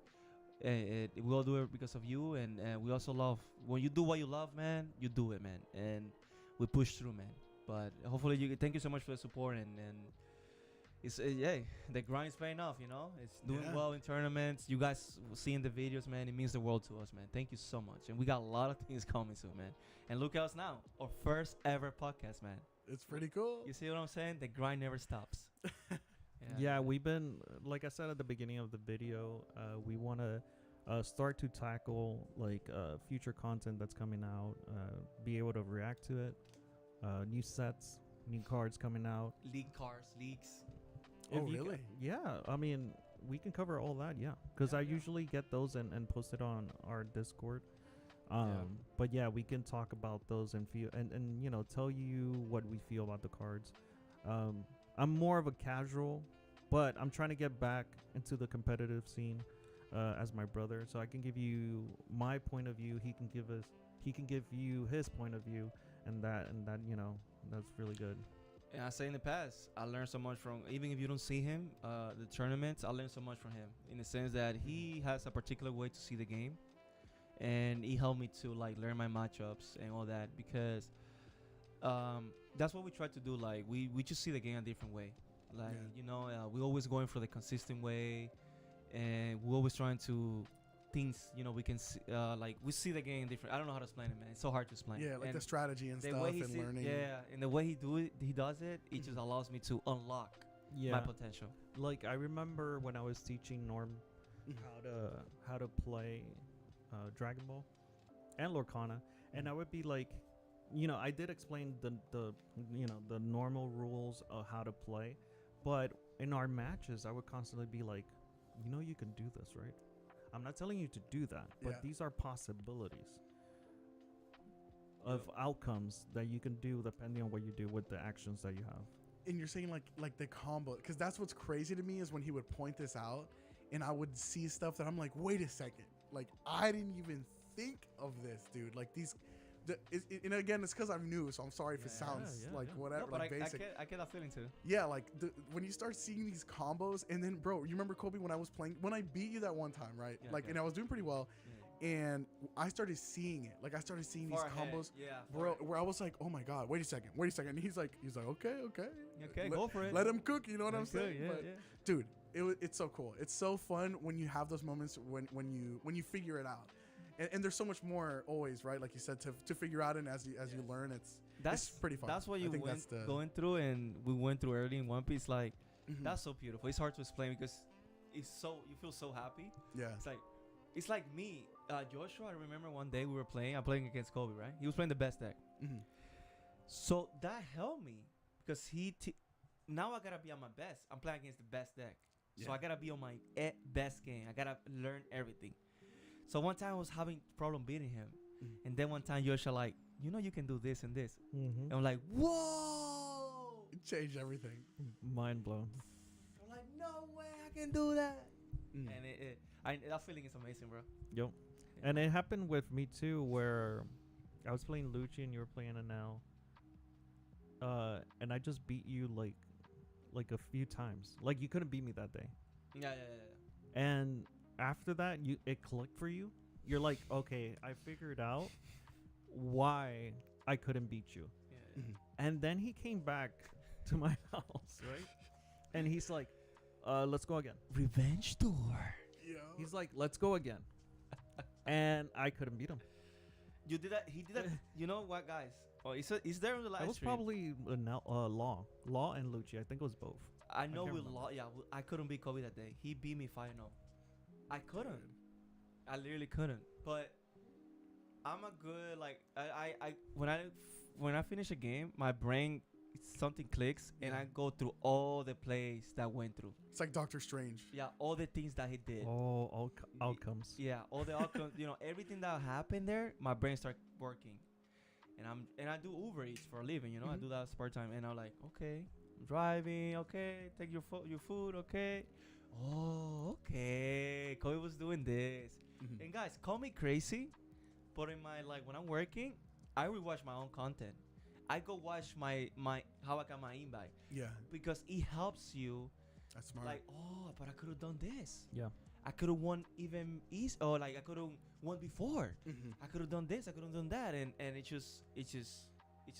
we all do it because of you, and we also love when you do what you love, man. You do it, man, and we push through, man. But hopefully, thank you so much for the support, and it's yeah, the grind is paying off. You know, it's doing well in tournaments. You guys seeing the videos, man. It means the world to us, man. Thank you so much, and we got a lot of things coming soon, man. And look at us now, our first ever podcast, man. It's pretty cool. You see what I'm saying? The grind never stops. Yeah, we've been, like I said at the beginning of the video, we want to start to tackle like future content that's coming out, be able to react to it, new sets, new cards coming out. League cards, leaks. Oh, really? Yeah, I mean, we can cover all that, yeah. Because I usually get those and post it on our Discord. But yeah, we can talk about those and you know, tell you what we feel about the cards. I'm more of a casual, but I'm trying to get back into the competitive scene as my brother, so I can give you my point of view. He can give you his point of view, and that you know, that's really good. And I say in the past, I learned so much from, even if you don't see him, the tournaments, I learned so much from him in the sense that he has a particular way to see the game, and he helped me to like learn my matchups and all that, because that's what we try to do. Like we just see the game a different way. Like, you know, we always going for the consistent way, and we're always trying to things, you know, we can see, like we see the game different. I don't know how to explain it, man. It's so hard to explain. Yeah, like and the strategy and stuff and learning. Yeah, and the way he does it, it just allows me to unlock my potential. Like I remember when I was teaching Norm how to play Dragon Ball and Lorcana, and I would be like, you know, I did explain the you know, the normal rules of how to play, but in our matches I would constantly be like, you know, you can do this, right? I'm not telling you to do that, but these are possibilities of outcomes that you can do depending on what you do with the actions that you have. And you're saying like the combo, because that's what's crazy to me is when he would point this out and I would see stuff that I'm like, wait a second, like I didn't even think of this, dude. Like these, and again, it's because I'm new, so I'm sorry if it sounds whatever, no, but like basic. I get that feeling too. Yeah, like when you start seeing these combos, and then, bro, you remember Kobe when I beat you that one time, right? And I was doing pretty well, and I started seeing it. Like I started seeing these combos, bro, where I was like, oh my god, wait a second. And he's like, okay, go for it. Let him cook. You know what I'm saying? Yeah, dude, it's so cool. It's so fun when you have those moments when you figure it out. And there's so much more always, right? Like you said, to figure out, and as you learn, it's pretty fun. That's what you went going through, and we went through early in One Piece. Like that's so beautiful. It's hard to explain because you feel so happy. Yeah, it's like me, Joshua. I remember one day we were playing. I'm playing against Kobe, right? He was playing the best deck, so that helped me because now I gotta be on my best. I'm playing against the best deck, so I gotta be on my best game. I gotta learn everything. So one time I was having problem beating him, and then one time Yosha like, you know, you can do this and this, and I'm like, whoa! It changed everything. Mind blown. I'm like, no way, I can do that. And that feeling is amazing, bro. Yep. Yeah. And it happened with me too, where I was playing Lucci and you were playing Anel, and I just beat you like a few times. Like you couldn't beat me that day. Yeah. And after that, it clicked for you. You're like, okay, I figured out why I couldn't beat you. And then he came back to my house, right? And he's like, let's go again. Revenge tour. Yeah. He's like, let's go again. And I couldn't beat him. You did that. He did that. You know what, guys? Oh, is there in the live stream? It was probably Law and Lucci. I think it was both. I know with Law. Yeah, I couldn't beat Kobe that day. He beat me 5-0. I couldn't. I literally couldn't. But I'm a good when I finish a game, my brain something clicks and I go through all the plays that went through. It's like Doctor Strange. Yeah, all the things that he did. All outcomes. Yeah, all the outcomes. You know, everything that happened there, my brain started working. And I do Uber Eats for a living. You know, I do that as part time. And I'm like, okay, I'm driving. Okay, take your food. Okay. Oh, okay. Kobe was doing this. And guys, call me crazy, but in my when I'm working, I rewatch my own content. I go watch my how I got my invite Yeah, because it helps you. that's smart. Like, oh, but I could have done this. Yeah. I could have won even easy, or like I could have won before. Mm-hmm. I could have done this. I could have done that, and it's just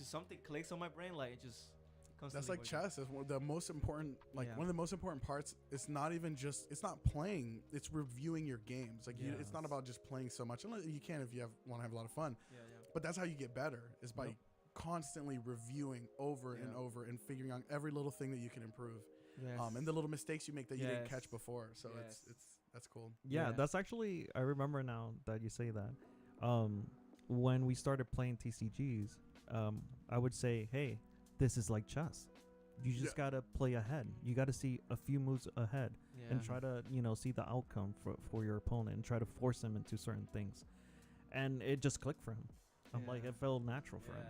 something clicks on my brain. Like it just. That's like working. chess. It's one of the most important, Yeah. one of the most important parts. It's not even just, it's not playing. It's reviewing your games. Like it's not about just playing so much. Unless you can if you want to have a lot of fun. Yeah, yeah. But that's how you get better, is by constantly reviewing over and over and figuring out every little thing that you can improve. Yes. And the little mistakes you make that you didn't catch Yes. before. So Yes. that's cool. Yeah, Yeah. that's actually, I remember now that you say that. When we started playing TCGs, I would say, hey, this is like chess. You just gotta play ahead. You gotta see a few moves ahead and try to, see the outcome for your opponent and try to force him into certain things. And it just clicked for him. I'm like, Yeah. it felt natural for him.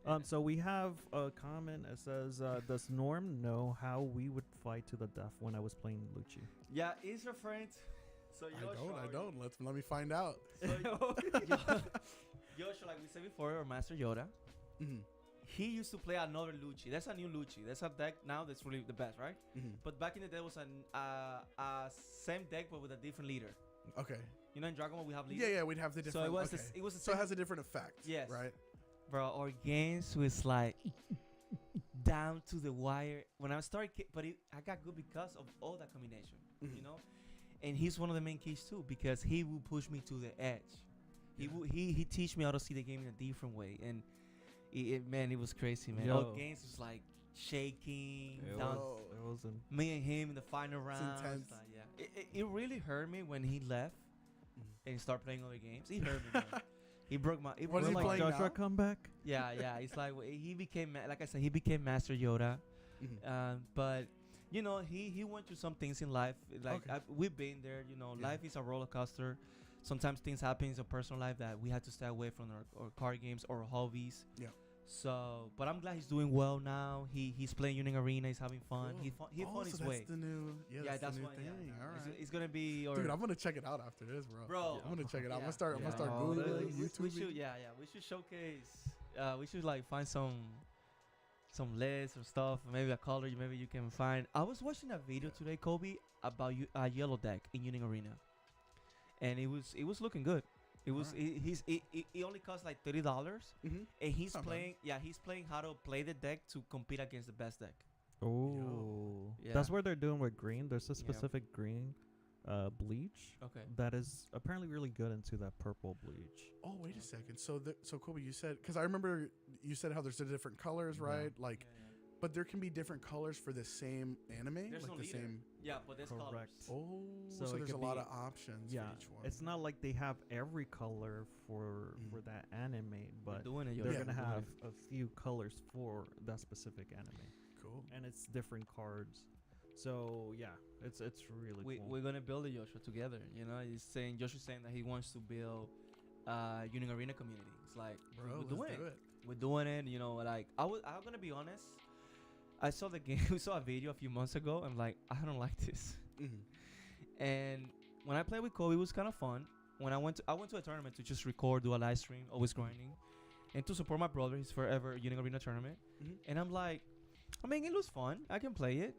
Yeah. So we have a comment that says, does Norm know how we would fight to the death when I was playing Lucci? Yeah, he's referring to. So I don't. Let me find out. So Yoshi, like we said before, or Master Yoda, Mm-hmm. he used to play another Lucci. That's a new Lucci. That's a deck now that's really the best, right? Mm-hmm. But back in the day, it was a same deck but with a different leader. Okay. You know, in Dragon Ball we have leader. Yeah, we'd have the different. So it was okay. it was the So same. it has a different effect. Yes. Right. Bro, our games was like down to the wire. When I started, I got good because of all that combination, Mhm. you know. And he's one of the main keys too, because he will push me to the edge. He teach me how to see the game in a different way, and it was crazy, man. Yo. All games was like shaking. It Down, wasn't. me and him in the final round. intense. Like, yeah, it really hurt me when he left Mhm. and started playing other games. He hurt me, man. He broke my. What is he like playing Joshua now? comeback? Yeah. It's like he became, like I said, he became Master Yoda. Mhm. But you know, he went through some things in life. Like Okay. we've been there. You know, Yeah. life is a roller coaster. Sometimes things happen in our personal life that we had to stay away from our card games or hobbies. Yeah. So, but I'm glad he's doing well now. He's playing Union Arena. He's having fun. Cool. He found so his that's way. the new. Yeah, That's the new why. thing. Yeah. All right. It's gonna be. Dude, I'm gonna check it out after this, bro. Bro, I'm gonna check it out. I'm yeah. gonna start. I'm gonna start Yeah. googling, we YouTube. should, we should showcase. We should like find some lists or stuff. Maybe a color maybe you can find. I was watching a video today, Kobe, about a yellow deck in Union Arena, and it was looking good. It was Alright. it only cost like $30, Mm-hmm. and he's Not bad. playing. Yeah, he's playing how to play the deck to compete against the best deck. Oh, Yeah. that's what they're doing with green. There's a Yeah. specific green bleach Okay. that is apparently really good into that purple bleach. Oh, wait a second. So Kobe, you said, because I remember you said how there's the different colors, Yeah. right? Like, but there can be different colors for the same anime, There's like no the leader. same. Yeah, but there's colors. Correct. Oh, So so it there's a could lot be- of options Yeah, for each one. it's not like they have every color for that anime, They're but doing it. they're Yeah. gonna Doing have it. a few colors for that specific anime, Cool. and it's different cards. So yeah, it's really cool. We're gonna build a Joshua together. You know, Joshua's saying that he wants to build Union Arena community. It's like Bro, we're let's doing do it. it. We're doing it. You know, like I'm gonna be honest. I saw the game. We saw a video a few months ago. I'm like, I don't like this. Mhm. And when I played with Kobe, it was kind of fun. When I went to a tournament to just record, do a live stream, always grinding, and to support my brother, his forever Union Arena tournament. Mhm. And I'm like, I mean, it was fun. I can play it,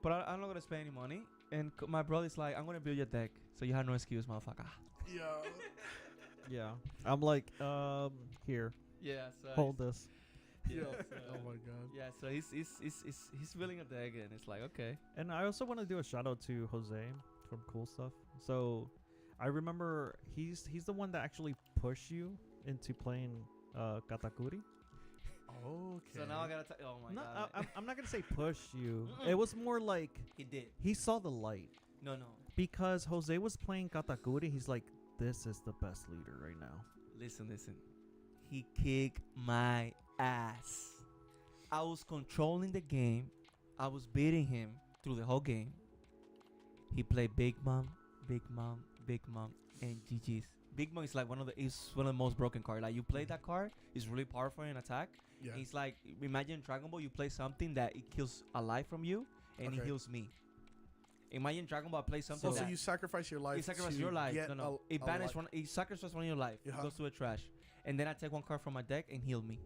but I'm not gonna spend any money. And my brother's like, I'm gonna build your deck, so you have no excuse, motherfucker. Yeah. Yeah, I'm like, here, Yeah. So hold this. Yeah. Oh my god. Yeah. So he's building a deck, and it's like, okay. And I also want to do a shout out to Jose from Cool Stuff. So I remember he's the one that actually pushed you into playing Katakuri. Okay. So now I gotta. Oh my No, god. I'm not gonna say push you. Mm-mm. It was more like He did. he saw the light No. because Jose was playing Katakuri. He's like, this is the best leader right now. Listen. He kicked my ass. I was controlling the game. I was beating him through the whole game. He played Big Mom, and GG's. Big Mom is like one of the most broken cards. Like you play that card, it's really powerful in attack. Yeah. It's like, imagine Dragon Ball, you play something that it kills a life from you, and it Okay. heals me. Imagine Dragon Ball play something So that you sacrifice your life. you sacrifice to your life. get No. a It banishes life. one. It sacrifices one of your life. Uh-huh. It goes to the trash, and then I take one card from my deck and heal me.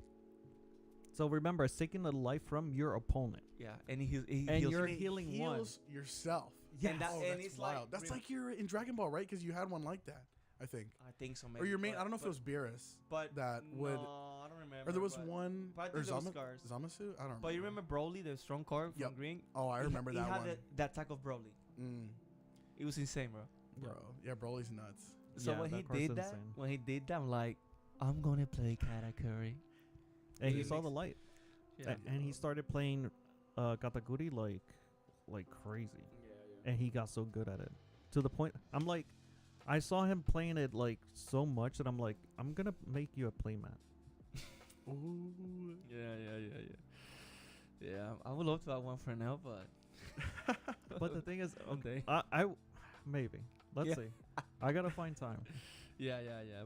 So remember, it's taking the life from your opponent. Yeah, and he And heals you're And it healing one. heals yourself. And that- Oh, and that's it's like wild. That's rem- like you're in Dragon Ball, right? Because you had one like that, I think. I think so, maybe. Or your main. but- I don't know if it but- was Beerus But that would. No, I don't remember. Or there was but- one. but I Or think there was Scars. Zamasu? I don't remember. But you remember Broly, the strong card from Yep. Green? Oh, I remember he that had one. that attack of Broly. Mm, It was insane, bro. bro. Yeah, Broly's nuts. So Yeah, when that he card's did that, insane. I'm like, I'm gonna play Katakuri. And he It saw makes- the light. Yeah. And he started playing Katakuri like crazy. And he got so good at it. To the point, I'm like, I saw him playing it like so much that I'm like, I'm gonna make you a playmat. Ooh. Yeah, I would love to have one for now, but But the thing is, one day. I maybe. Let's Yeah. see. I gotta find time. Yeah.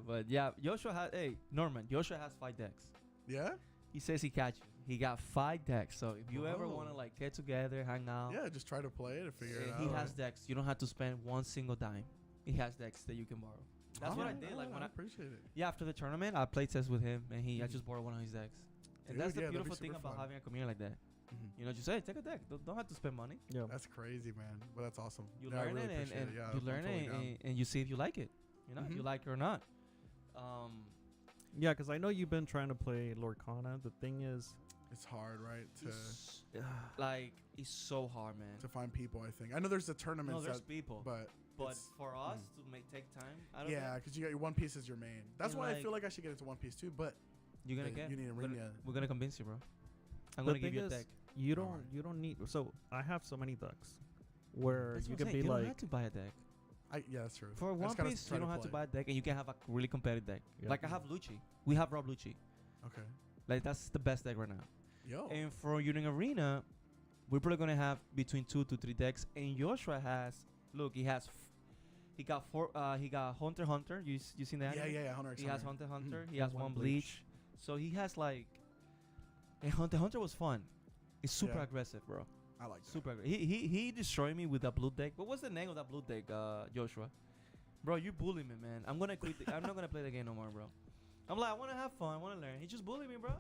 But yeah, Joshua has. Hey, Norman, Joshua has 5 decks. Yeah? He says he catch you. He got 5 decks. So if you ever Whoa. wanna like get together, hang out, Yeah, just try to play it and figure it out. he has right? decks. You don't have to spend one single dime. He has decks that you can borrow. That's what I Alright, did. Like alright, when I appreciate it. yeah after the tournament, I played test with him, and I Mhm. just borrowed one of his decks. And Dude, that's the yeah, that'd be beautiful thing super about fun. having a community like that. Mhm. You know, just hey, take a deck. Don't have to spend money. Yeah. That's crazy, man. Well, that's awesome. You Yeah, I learn really it, and, appreciate and Yeah, you I'm learn totally it, down. and you see if you like it. You know, if you Mhm. like it or not. Um, Yeah, because I know you've been trying to play Lorcana. The thing is, It's hard, right? it's, like it's so hard, man. To find people, I think. I know there's the No, tournaments, there's that, people, but but it's- for us to take time, I don't yeah, know. because you got your One Piece is your main. That's And why I like- feel like I should get into One Piece too. But You're gonna yeah, get. you need a we're ring. gonna- We're gonna convince you, bro. I'm The gonna give thing you a is, deck. you don't Alright. you don't need. So I have so many decks where That's you what I'm can saying. be You don't like, have to buy a deck. Yeah, that's true. For I One just gotta Piece, try you don't have to play. buy a deck, and you can have a really competitive deck. Yeah. Like I have Lucci. We have Rob Lucci. Okay. Like that's the best deck right now. Yo. And for Union Arena, we're probably gonna have between 2 to 3 decks. And Joshua has, look, he got 4. He got Hunter x Hunter. You seen that? yeah. Hunter x He has Hunter. Hunter x Hunter. Mhm. He has one Bleach. So he has like. And Hunter x Hunter was fun. It's super Yeah. aggressive, bro. I like that. Super aggressive. He destroyed me with that blue deck. What was the name of that blue deck, Joshua? Bro, you bully me, man. I'm gonna quit. I'm not gonna play the game no more, bro. I'm like, I wanna have fun. I wanna learn. He just bullied me, bro.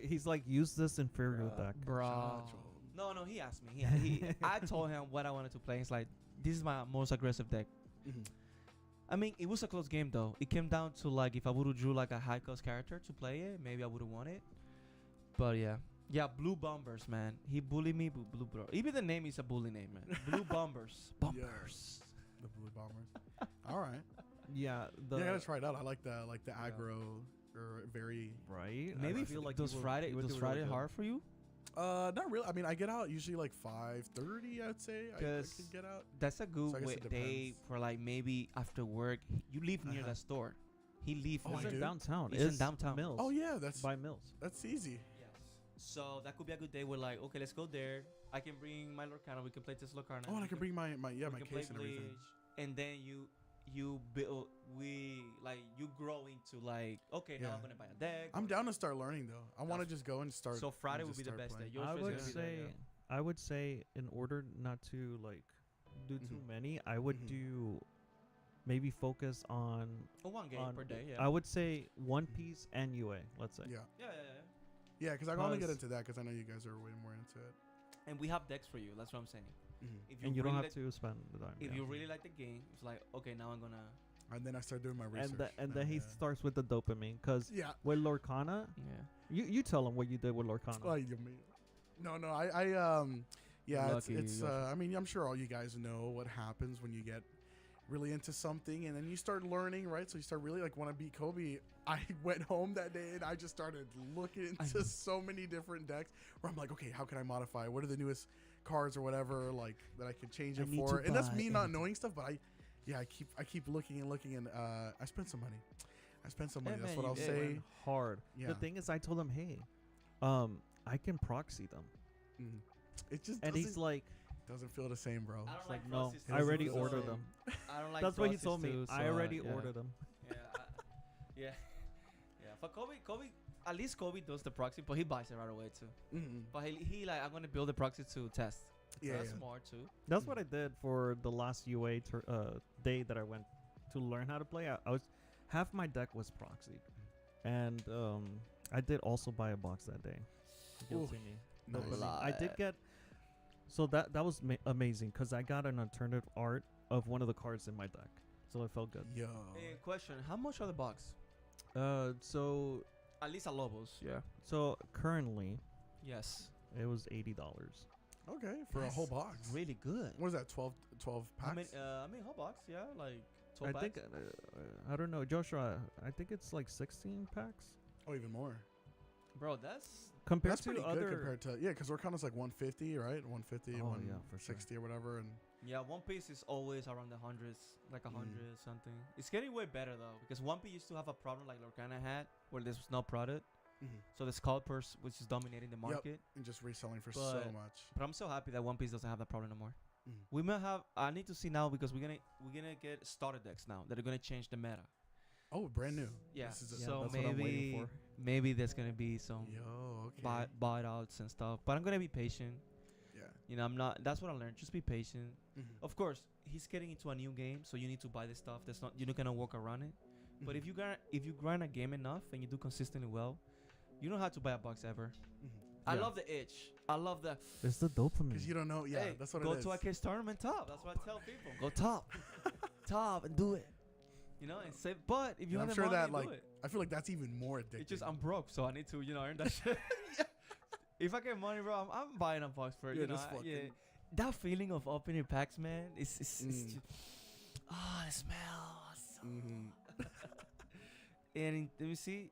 he's like, use this inferior deck. Bro. Chacho. No, he asked me. I told him what I wanted to play. He's like, this is my most aggressive deck. Mhm. I mean, it was a close game though. It came down to like if I would have drew like a high cost character to play it, maybe I would have won it. But yeah, Blue Bombers, man. He bullied me, but Blue Bro. Even the name is a bully name, man. Blue Bombers. Bombers. The Blue Bombers. All right. Yeah, Yeah, I gotta try it out. I like the aggro or very. right. Maybe I feel like those you would- Friday you would those do Friday really good. hard for you? Not really. I mean, I get out usually like 5:30. I'd say I 'Cause could get out. That's a good So I guess it day depends. for like maybe after work. You live near Uh-huh. the store. He live Oh, It's I near in do? downtown. It's in It's downtown. Mills. Oh yeah, that's by Mills. easy. Yes. So that could be a good day where like, okay, let's go there. I can bring my Lorcana. We can play this Lorcana. Oh, and I We can bring my we my can play case and everything. Bleach, and then you build you grow into like, okay, now Yeah. I'm gonna buy a deck. I'm or- down to start learning though. I want to That's- just go and start. So Friday and would just be the start best day. playing. Yours I is would gonna be say, there, I would say, in order not to like do too Mhm. many, I would Mhm. do maybe focus on. Oh, one game on per day. Yeah. I would say One Piece and UA. Let's say. Yeah, yeah. yeah, because I want to get 'Cause- into that because I know you guys are way more into it. And we have decks for you. That's what I'm saying. Mhm. If And you don't really have to spend the time. If yeah. you really like the game, it's like, okay, now I'm gonna. And then I start doing my research. and then he yeah. starts with the dopamine because Yeah. with Lorcana, Yeah. you tell him what you did with Lorcana. Ay, Dios mío. No, yeah, Lucky it's you. I mean, I'm sure all you guys know what happens when you get really into something and then you start learning, right? So you start really like when I beat Kobe, I went home that day and I just started looking I into know. so many different decks where I'm like, okay, how can I modify? What are the newest cards or whatever like that I can change I it need for? to And that's buy me not anything. knowing stuff, but I keep looking and I spent some money. That's man, what you I'll did. say. Went hard. Yeah. The thing is, I told him, hey, I can proxy them, Mhm. It just and he's like, doesn't feel the same, bro. I don't it's like like, no, proxies It I doesn't already feel the ordered same. them. I don't like. That's what he proxies told me. too, I so, already yeah. ordered them. Yeah. For Kobe, at least Kobe does the proxy, but he buys it right away too. Mhm. But he like, I'm gonna build the proxy to test. Yeah, That's yeah. smart too. That's what I did for the last UA day that I went to learn how to play. I was half my deck was proxied, and I did also buy a box that day. Guilty me. Nice. But I did get. So that was amazing because I got an alternative art of one of the cards in my deck, so it felt good. Yo. Hey, question: how much are the box? So At least at Lobos. Yeah. currently Yes. it was $80. Okay, for a whole box. Really good. What is that? 12 packs? I mean, whole box. Yeah, like 12 I packs. think I don't know, Joshua. I think it's like 16 packs Oh, even more. Bro, that's compared That's to pretty other. good compared to because Orkana's like 150, right? 150, Oh, yeah, for sure. 160 or whatever, and yeah. One Piece is always around the hundreds, like 100 something. It's getting way better though because One Piece used to have a problem like Lorcana had, where there was no product. So the scalpers, which is dominating the market. and just reselling for so But- much. But I'm so happy that One Piece doesn't have that problem no more. Mhm. We may have. I need to see now because we're gonna get starter decks now that are gonna change the meta. Oh, brand new. Yeah. This is a- So that's what I'm waiting maybe for. maybe there's gonna be some Yo, okay. buy outs and stuff. But I'm gonna be patient. Yeah. You know, I'm not. That's what I learned. Just be patient. Mhm. Of course, he's getting into a new game, so you need to buy the stuff. That's not. You're not gonna work around it. But Mhm. if you grind a game enough and you do consistently well, you don't have to buy a box ever. Mhm. I Yeah. love the itch. I love the. It's the dopamine. Because you don't know. Yeah, Hey, that's what go it is. to a case tournament top. That's what I tell people. Go top, top, and do it. You know, and say. But if you And have I'm the sure money, that do like it. I feel like that's even more addictive. It's just I'm broke, so I need to earn that shit. If I get money, bro, I'm buying a box for it. Yeah, You know, just fucking- that feeling of opening packs, man. It's Mm. just, the smell. So Mhm. And let me see.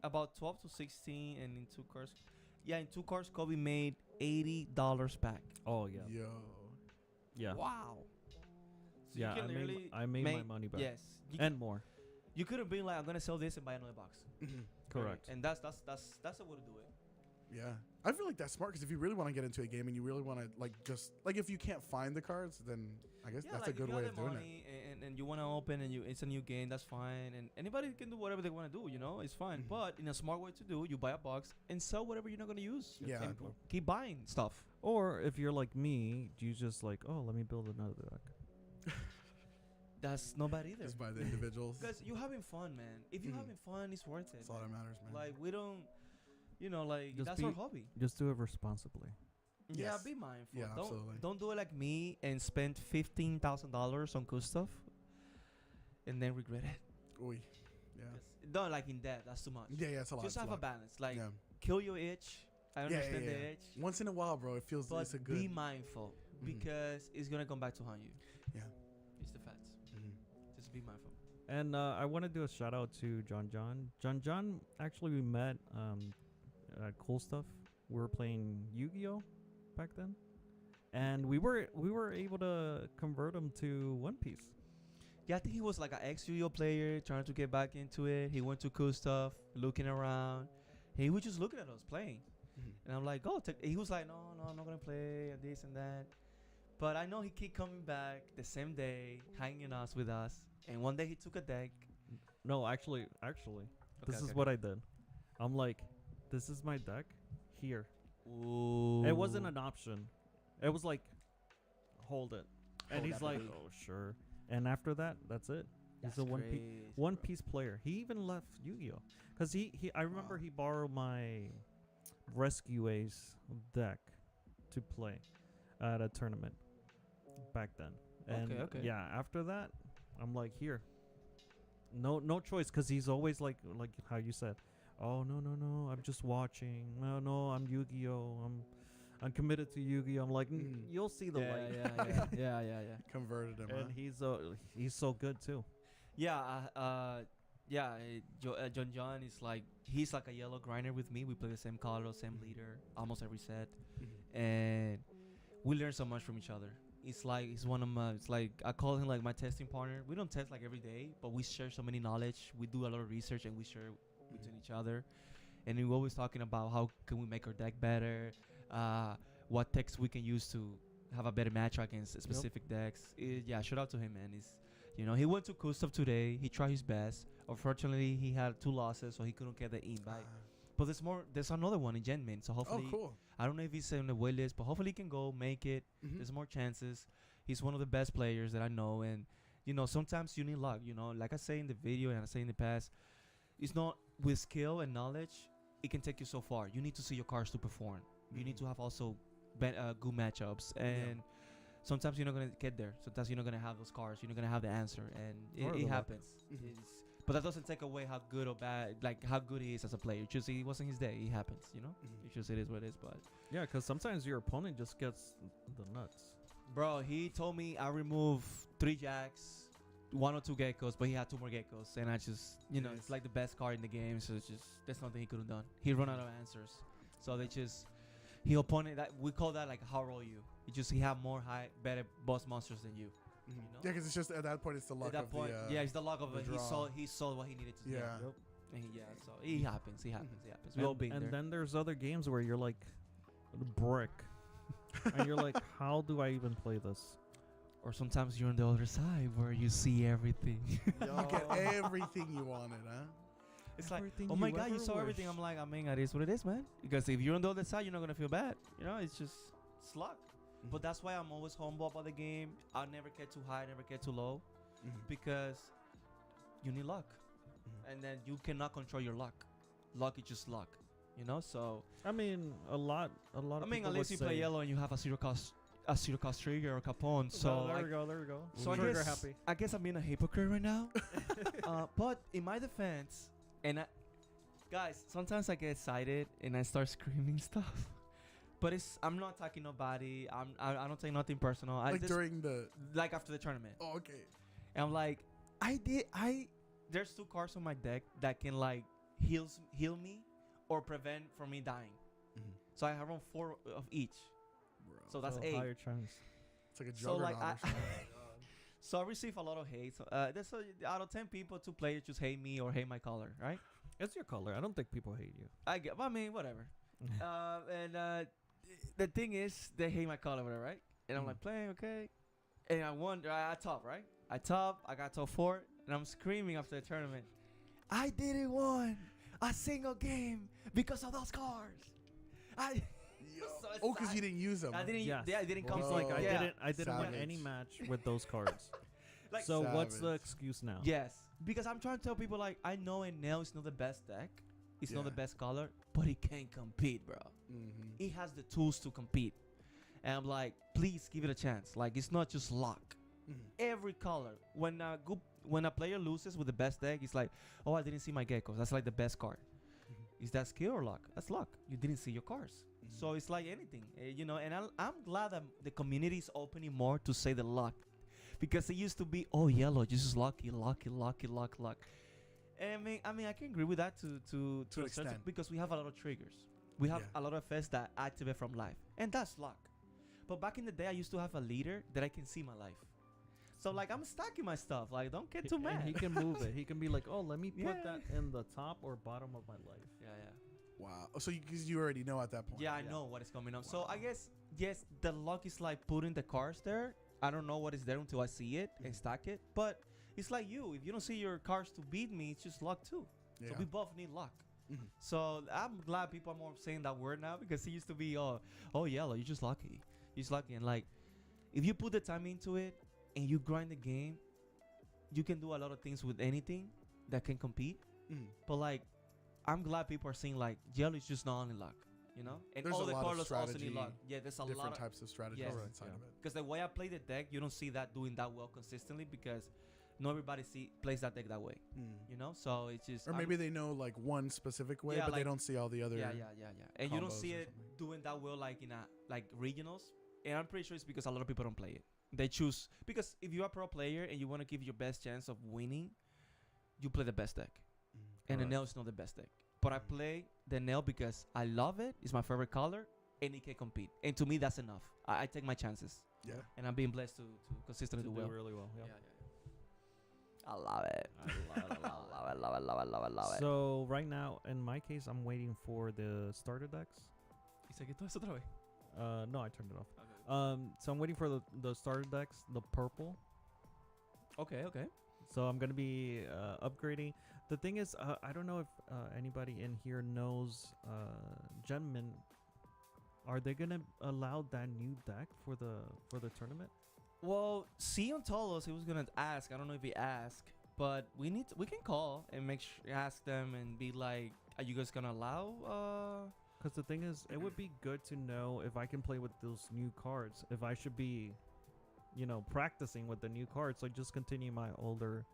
About 12 to 16, and in 2 cards. Yeah, in 2 cards, Kobe made $80 back. Oh yeah. Yo. Yeah. Wow. So Yeah. you can I literally made my money back. Yes. And more. You could have been like, I'm gonna sell this and buy another box. Mhm. Correct. And that's the way to do it. Yeah. I feel like that's smart because if you really want to get into a game and you really want to like just like if you can't find the cards, then I guess Yeah, that's like a good if you way have of the doing it. money and you want to open and it's a new game, that's fine. And anybody can do whatever they want to do, you know, it's fine. Mhm. But in a smart way to do, you buy a box and sell whatever you're not gonna use. Yeah. And keep buying stuff. Or if you're like me, you just like, oh, let me build another deck. That's not bad either. Just by the individuals. Because you're having fun, man. If you're Mhm. having fun, it's worth it. That's all that matters, man. Like we don't, you know, like Just that's our be- hobby. Just do it responsibly. Yeah, Yes. be mindful. Yeah, don't absolutely. don't do it like me and spend $15,000 on cool stuff, and then regret it. Oy. Yeah. 'Cause don't like in debt. That's too much. Yeah, it's a lot. Just it's have a lot. balance. Like Yeah. kill your itch. I Yeah, understand yeah, the yeah. itch, Once in a while, bro, it feels but it's a good. be mindful Mhm. because it's gonna come back to haunt you. Yeah. It's the facts. Mhm. Just be mindful. And I want to do a shout out to John. John, actually, we met at Cool Stuff. We were playing Yu-Gi-Oh back then, and we were able to convert him to One Piece. Yeah, I think he was like an ex-Yu-Gi-Oh player trying to get back into it. He went to cool stuff, looking around. He was just looking at us playing. Mhm. And I'm like, go. He was like, no, I'm not going to play and this and that. But I know he keep coming back the same day, hanging us with us. And one day he took a deck. No, actually, this is what I did. I'm like, this is my deck. Here. Ooh. It wasn't an option. It was like, hold it. And Hold he's that like, baby. oh sure. And after that, that's it. He's a One Piece player. He even left Yu-Gi-Oh, because I remember Wow. he borrowed my Rescue Ace deck to play at a tournament back then. And Okay. yeah, after that, I'm like, here. No choice, because he's always like how you said, oh no, I'm just watching. No, I'm Yu-Gi-Oh. I'm committed to Yu-Gi-Oh. I'm like, Mm. you'll see the light. yeah. Converted him. And huh? he's so good too. Yeah, John is like, he's like a yellow grinder with me. We play the same color, same leader, almost every set. Mhm. And we learn so much from each other. It's like he's one of my. It's like I call him like my testing partner. We don't test like every day, but we share so many knowledge. We do a lot of research and we share between each other. And we're always talking about how can we make our deck better, what decks we can use to have a better match against specific decks. Yeah, shout out to him, man. He went to cool stuff today. He tried his best. Unfortunately, he had 2 losses, so he couldn't get the invite. But there's another one in Genmin. So Oh, hopefully, cool. I don't know if he's on the wait list, but hopefully he can go make it. Mhm. There's more chances. He's one of the best players that I know, and sometimes you need luck. Like I say in the video and I say in the past, it's not with skill and knowledge, it can take you so far. You need to see your cards to perform. You need to have also good matchups, and sometimes you're not gonna get there. Sometimes you're not gonna have those cards. You're not gonna have the answer, and it happens. But that doesn't take away how good or bad, like how good he is as a player. Just it wasn't his day. It happens, you know. It's just it is what it is. But yeah, because sometimes your opponent just gets the nuts. bro, he told me I removed 3 jacks, 1 or 2 geckos, but he had 2 more geckos, and I just, you know, it's like the best card in the game. So it's just there's nothing he could have done. He run out of answers. So they just he opponent that we call that like how roll you. He have more better boss monsters than you. You know? Yeah, because it's just at that point it's the luck At that of point, the it's the luck of the it. draw. He saw what he needed to do. Yeah. Yep. And so it happens. It happens. We all been And there. then there's other games where you're like brick, and you're like, how do I even play this? Or sometimes you're on the other side where you see everything. You get everything you wanted, huh? It's like, Everything oh my you God, you ever saw everything. wished. I'm like, I mean, it is what it is, man. Because if you're on the other side, you're not gonna feel bad. You know, it's just luck. But that's why I'm always humble about the game. I'll never get too high, never get too low, because you need luck, and then you cannot control your luck. Luck is just luck, you know. So I mean, a lot. I Of mean, people unless would you play say- yellow and you have a zero cost trigger or capone. So there we go. There we go. So I Trigger guess, happy. I guess I'm being a hypocrite right now. But in my defense, guys, sometimes I get excited and I start screaming stuff. But I'm not attacking nobody. I don't take nothing personal. I Like just, during the. like after the tournament. Oh, okay. And I'm like, there's 2 cards on my deck that can like heal me or prevent from me dying. So I have around 4 of each. Bro. So that's So 8. higher chance. It's like a So juggernaut like or something. so I receive a lot of hate. So, out of 10 people, 2 players just hate me or hate my color, right? It's your color. I don't think people hate you. I mean, whatever. The thing is, they hate my color, whatever, right? And I'm like playing, okay. And I won. I top, right? I got top 4, and I'm screaming after the tournament. I didn't win a single game because of those cards. So Oh, because you didn't use them. I didn't. Yes. Yeah, I didn't come. He's Bro. like, I didn't win Savage. any match with those cards. Like, so what's the Savage. excuse now? yes, because I'm trying to tell people like I know Enel is not the best deck. It's not the Yeah. best color, but he can compete, bro. He has the tools to compete. And I'm like, please give it a chance. Like, it's not just luck. Every color. When a player loses with the best deck, it's like, oh, I didn't see my geckos. That's like the best card. Is that skill or luck? That's luck. You didn't see your cards. So it's like anything, you know. And I'm glad that the community is opening more to say the luck, because it used to be, oh, yellow, just lucky. And I mean, I can agree with that to an a certain extent. because we have a lot of triggers. We have Yeah. a lot of effects that activate from life, and that's luck. But back in the day, I used to have a leader that I can see my life. So like I'm stacking my stuff. Like don't get too mad. And he can move it. He can be like, oh, let me put Yeah. that in the top or bottom of my life. Yeah. Wow. So because you already know at that point. Yeah, I know what is coming up. So I guess yes, the luck is like putting the cards there. I don't know what is there until I see it and stack it. But it's like you. If you don't see your cards to beat me, it's just luck too. Yeah. So we both need luck. So I'm glad people are more saying that word now, because it used to be oh yellow, you're just lucky. You're just lucky. And like if you put the time into it and you grind the game, you can do a lot of things with anything that can compete. But like I'm glad people are saying like yellow is just not only luck, you know? And There's all a the lot of colors also strategy, need luck. Yeah, there's a lot Different of types of strategies Yes. inside of it. because the way I play the deck, you don't see that doing that well consistently, because not everybody plays that deck that way, you know. So it's just Or maybe they know like one specific way, Yeah, but they like- don't see all the other. yeah, and you don't combos see or it something. doing that well like in like regionals. And I'm pretty sure it's because a lot of people don't play it. They choose because if you're a pro player and you want to give your best chance of winning, you play the best deck. And the Correct. nail is not the best deck. But I play the nail because I love it. It's my favorite color, and it can compete. And to me, that's enough. I take my chances. Yeah. And I'm being blessed to consistently To do do well. really well. Yeah. I love it. Love it. So right now, in my case, I'm waiting for the starter decks. ¿Y se quitó eso otra vez? No, I turned it off. So I'm waiting for the starter decks, the purple. Okay. So I'm gonna be upgrading. The thing is, I don't know if anybody in here knows, gentlemen. Are they gonna allow that new deck for the tournament? Well, Sion told us he was gonna ask. I don't know if he asked, But we can call and ask them and be like, are you guys gonna allow? Because the thing is, it would be good to know if I can play with those new cards. If I should be, practicing with the new cards, so just continue my older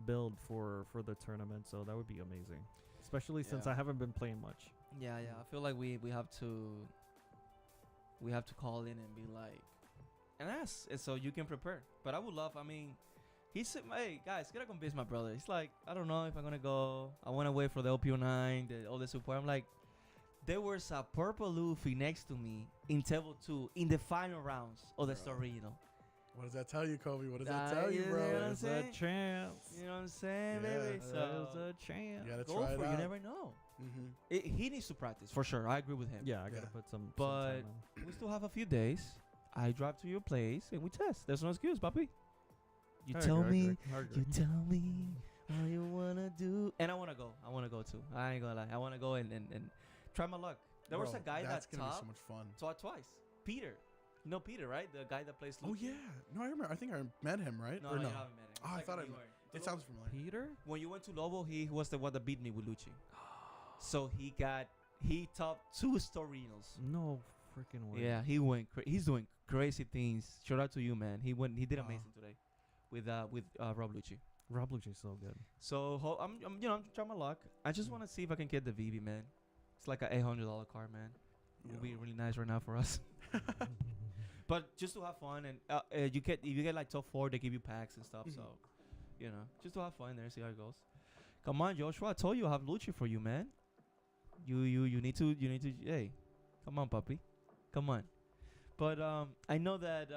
build for the tournament. So that would be amazing, especially since Yeah. I haven't been playing much. Yeah, I feel like we have to call in and be like, and ask, and so you can prepare. But I would love. I mean, he said, "Hey guys, gotta convince my brother." He's like, "I don't know if I'm gonna go. I want to wait for the LPO9, all the support." I'm like, there was a purple Luffy next to me in table 2 in the final rounds of the Bro. story. What does that tell you, Kobe? What does That that tell you, is- bro? you know what I'm There's a saying? chance. You know what I'm saying, Yeah. baby? There's So a chance. You gotta go try it for it. You out. never know. Mm-hmm. He needs to practice for sure. I agree with him. Yeah, I gotta Yeah. put some. But time in. we still have a few days. I drive to your place and we test. There's no excuse, papi. You I tell agree, me. I agree. You tell me what you wanna do. And I wanna go. I wanna go too. I ain't gonna lie. I wanna go and try my luck. There was a guy that's that gonna be top so much fun. twice. Peter. You know Peter, right? The guy that plays Oh Luffy. yeah, no, I remember. I think I met him, right? No, or you no? haven't met him. Oh, I Like thought when I you met- were- It sounds familiar. Peter? When you went to Lobo, he was the one that beat me with Lucci. So he topped 2 Storinos. No freaking way. Yeah, he's doing crazy things. Shout out to you, man. He did Wow. amazing today with Rob Lucci. Rob Lucci's so good. So I'm trying my luck. I just want to see if I can get the VB, man. It's like a $800 car, man. It would be Yo. really nice right now for us. But just to have fun and if you get like top 4, they give you packs and stuff. Mhm. So just to have fun there, see how it goes. Come on, Joshua. I told you I have Lucci for you, man. You need to hey, come on, puppy, come on. But I know that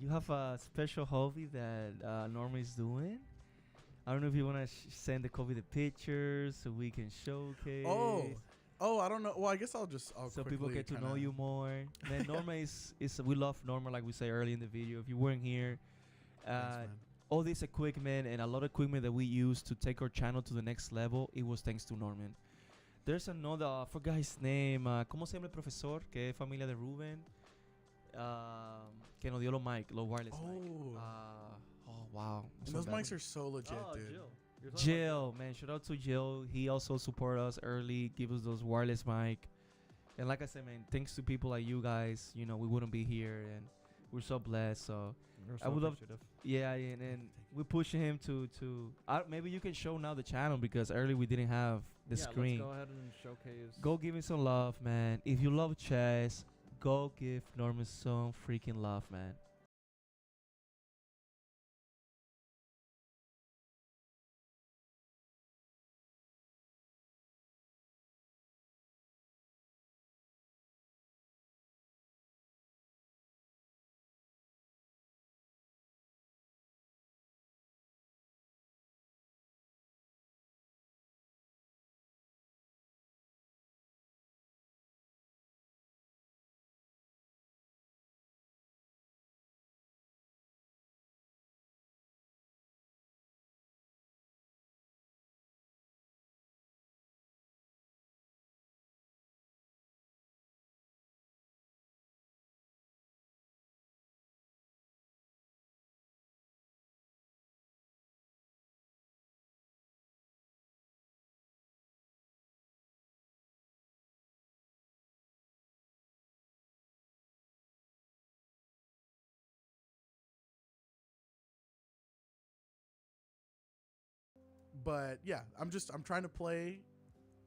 you have a special hobby that Norma is doing. I don't know if you want to send the Kobe the pictures so we can showcase. Oh, I don't know. Well, I guess I'll So people quickly get to know kinda- you more. Man, Norma is we love Norma, like we say early in the video. If you weren't here, Thanks, man. all this equipment and a lot of equipment that we use to take our channel to the next level, it was thanks to Norman. There's another, I forgot his name. ¿Cómo se llama el profesor? Que es familia de Ruben. Que nos dio los wireless mic. Oh, wow. I'm And so those bad. mics are so legit, Oh, dude. Jill. Jill, man, shout out to Jill. He also support us early, give us those wireless mic. And like I said, man, thanks to people like you guys, we wouldn't be here, and we're so blessed. So I would love, yeah, and we pushing him to maybe you can show now the channel because early we didn't have the screen. Let's go ahead and showcase. Go give him some love, man. If you love chess, go give Norman some freaking love, man. But yeah, I'm trying to play.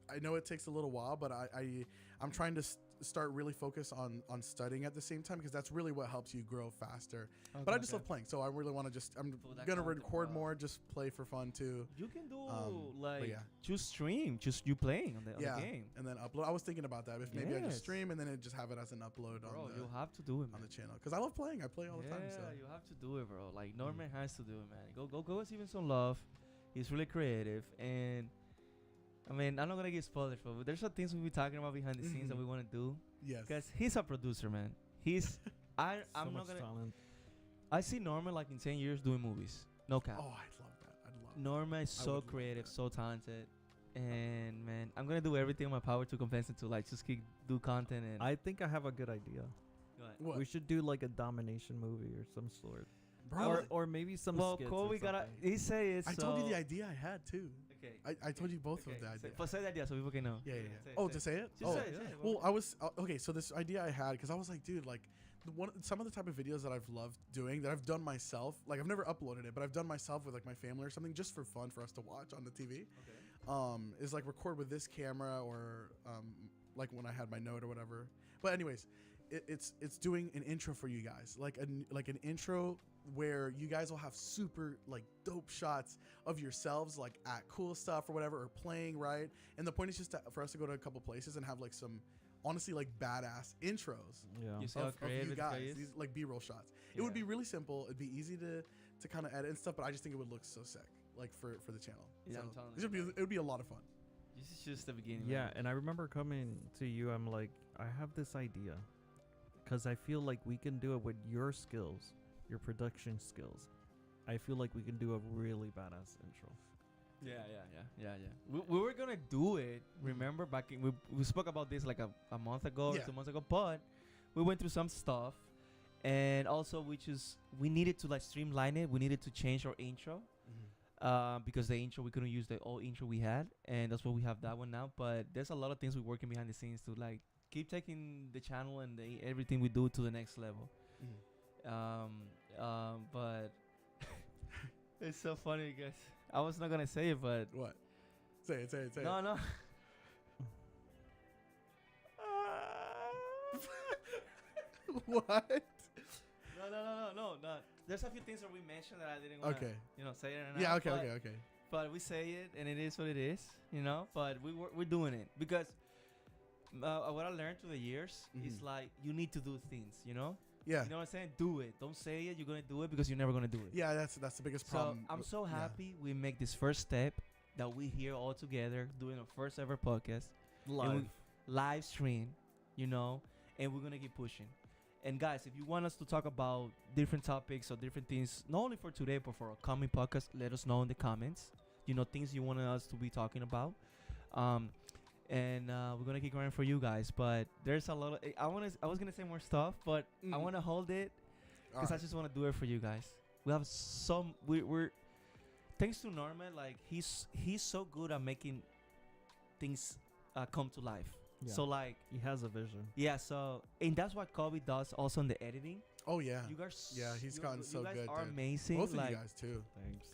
I know it takes a little while, but I'm trying to start really focus on studying at the same time because that's really what helps you grow faster. But I just love playing, so I really want to I'm that gonna content, record bro. more, just play for fun too. You can do but yeah. just stream, just you playing on the game. And then upload. I was thinking about that. If maybe I Yes. just stream and then it just have it as an upload Bro, on you have to do it, the man. channel because I love playing. I play all the time. So Yeah, you have to do it, bro. Like Norman has to do it, man. Go give him some love. He's really creative, and I mean, I'm not gonna give spoilers, but there's some things we'll be talking about behind the scenes that we want to do. yes, Because he's a producer, man. He's I'm So not much gonna. talent. I see Norman like in 10 years doing movies. No cap. Oh, I'd love that. I'd love. Norman is I so would love creative, that. so talented, and man, I'm gonna do everything in my power to convince him to like just keep do content and. I think I have a good idea. Go ahead. What? We should do like a domination movie or some sort. Bro, or maybe some Well, skits Kobe or gotta. something. He say it. I told you the idea I had too. Okay. I told you both of Okay. the idea. Say the idea so people can know. Yeah, yeah, Okay, yeah. say it, Oh, say to it. say it? Just Oh, say it, say it. well, I was okay. So this idea I had because I was like, dude, like, some of the type of videos that I've loved doing that I've done myself. Like, I've never uploaded it, but I've done myself with like my family or something just for fun for us to watch on the TV. Okay. Is like record with this camera or like when I had my Note or whatever. But anyways, it's doing an intro for you guys, like an intro where you guys will have super like dope shots of yourselves like at cool stuff or whatever or playing, right? And the point is just for us to go to a couple places and have like some honestly like badass intros Yeah. You see how of creative you this guy guys, is? these like B-roll shots. It would be really simple. It'd be easy to kind of edit and stuff, but I just think it would look so sick, like for the channel. Yeah, So I'm telling it should be you. it would be a lot of fun. This is just the beginning. Yeah, man. and I remember coming to you. I'm like, I have this idea, because I feel like we can do it with your skills, your production skills. I feel like we can do a really badass intro. Yeah. We were gonna do it. Remember back in, we spoke about this like a month ago or Yeah. 2 months ago, but we went through some stuff, and also we needed to like streamline it. We needed to change our intro. Because the intro we couldn't use the old intro we had, and that's why we have that one now. But there's a lot of things we're working behind the scenes to like keep taking the channel and everything we do to the next level. But it's so funny, guys. I was not gonna say it, but What? Say it. no. What? No. There's a few things that we mentioned that I didn't want to, Okay. say it. Right Yeah. now, Okay. But we say it, and it is what it is, But we're doing it because what I learned through the years is like you need to do things, Yeah. You know what I'm saying? Do it. Don't say it. You're gonna do it because you're never gonna do it. Yeah. That's the biggest problem. So I'm so Yeah. happy we make this first step that we here all together doing our first ever podcast. Live stream, and we're gonna keep pushing. And guys, if you want us to talk about different topics or different things, not only for today but for upcoming podcast, let us know in the comments. Things you want us to be talking about. And we're gonna keep going for you guys. But there's a lot of I was gonna say more stuff, but I want to hold it because I just want to do it for you guys. We have some. We're thanks to Norman. Like he's so good at making things come to life. Yeah. So like He has a vision. yeah. So and that's what Kobe does also in the editing. Oh yeah. You guys. Yeah, he's gotten so You guys good, are dude. amazing. Both of like, you guys too. Thanks.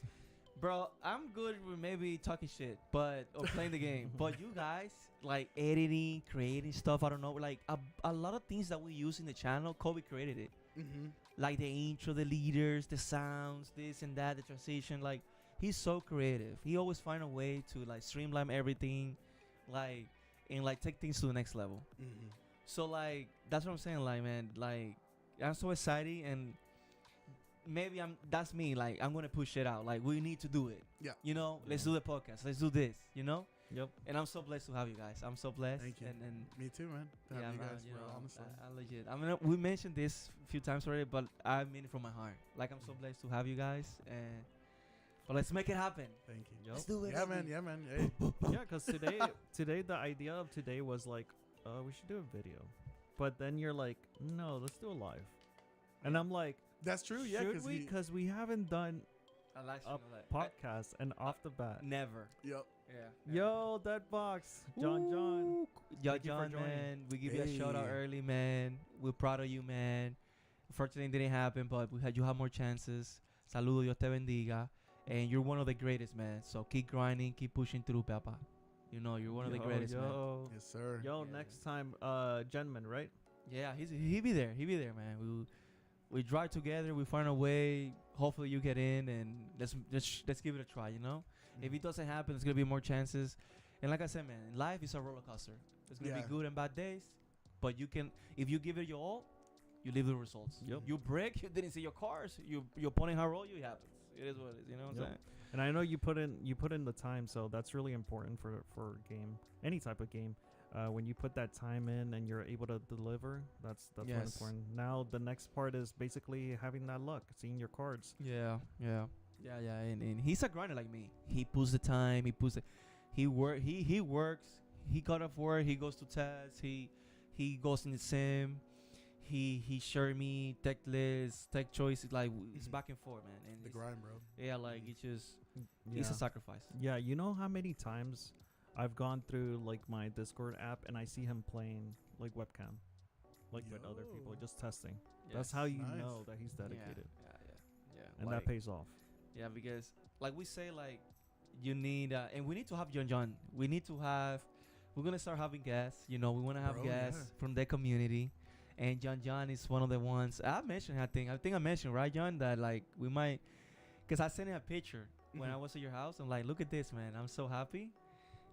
bro, I'm good with maybe talking shit, or playing the game. But you guys like editing, creating stuff. I don't know. Like a lot of things that we use in the channel, Kobe created it. Mm-hmm. Like the intro, the leaders, the sounds, this and that, the transition. Like he's so creative. He always find a way to like streamline everything, like and like take things to the next level. Mm-hmm. So like that's what I'm saying. Like man, like I'm so excited and maybe that's me. Like I'm gonna push it out. Like we need to do it. Yeah. Let's do the podcast. Let's do this. Yep. And I'm so blessed to have you guys. I'm so blessed. Thank you. And Me too, man. To have you man, guys, bro, honestly. I legit. I mean, we mentioned this a few times already, but I mean it from my heart. Like I'm so blessed to have you guys, and but let's make it happen. Thank you. Yep. Let's do it. Yeah, baby. man. Hey. Yeah, because today the idea of today was like, we should do a video, but then you're like, no, let's do a live, and I'm like, That's true. Yeah, should we? Because we haven't done I like a you, like, podcast, and off the bat, never. Yep. Yeah. yo, that box, John. Yo, Thank you for John, joining. man. We give you a shout out Hey. early, man. We're proud of you, man. Unfortunately, it didn't happen, but you have more chances. Saludo, Dios te bendiga. And you're one of the greatest, man. So keep grinding, keep pushing through, Papa. You're one of the greatest, man. Yes, sir. Yo, Yeah, next time, Genman, right? Yeah, he be there. He be there, man. We drive together. We find a way. Hopefully, you get in, and let's give it a try. If it doesn't happen, there's gonna be more chances. And like I said, man, life is a roller coaster. There's gonna Yeah. be good and bad days, but if you give it your all, you live the results. Yep. You break, you didn't see your cars. Your opponent how roll you, it happens. It is what it is. You know what I'm Yep. saying? And I know you put in the time, so that's really important for game, any type of game. When you put that time in and you're able to deliver, that's really Yes. important. Now the next part is basically having that luck, seeing your cards. Yeah. And he's a grinder like me. He puts the time. He works. He got off work. He goes to tests. He goes in the sim. he shared me tech lists, tech choices. Like it's back and forth, man. And The it's- grind, bro. Yeah, like it's just Yeah. it's a sacrifice. Yeah, you know how many times I've gone through like my Discord app and I see him playing like webcam, like with other people, Yo. just testing. That's how you Nice. know that he's Yeah, dedicated, yeah. and Like, that pays off. yeah, because like we say, like you need, and we need to have John. We need to have. We're gonna start having guests. You know, we want to have Bro, guests yeah. from the community, and John is one of the ones. I mentioned. I think I mentioned, right, John, that like we might, cause I sent him a picture when I Mhm. was at your house. I'm like, look at this, man. I'm so happy.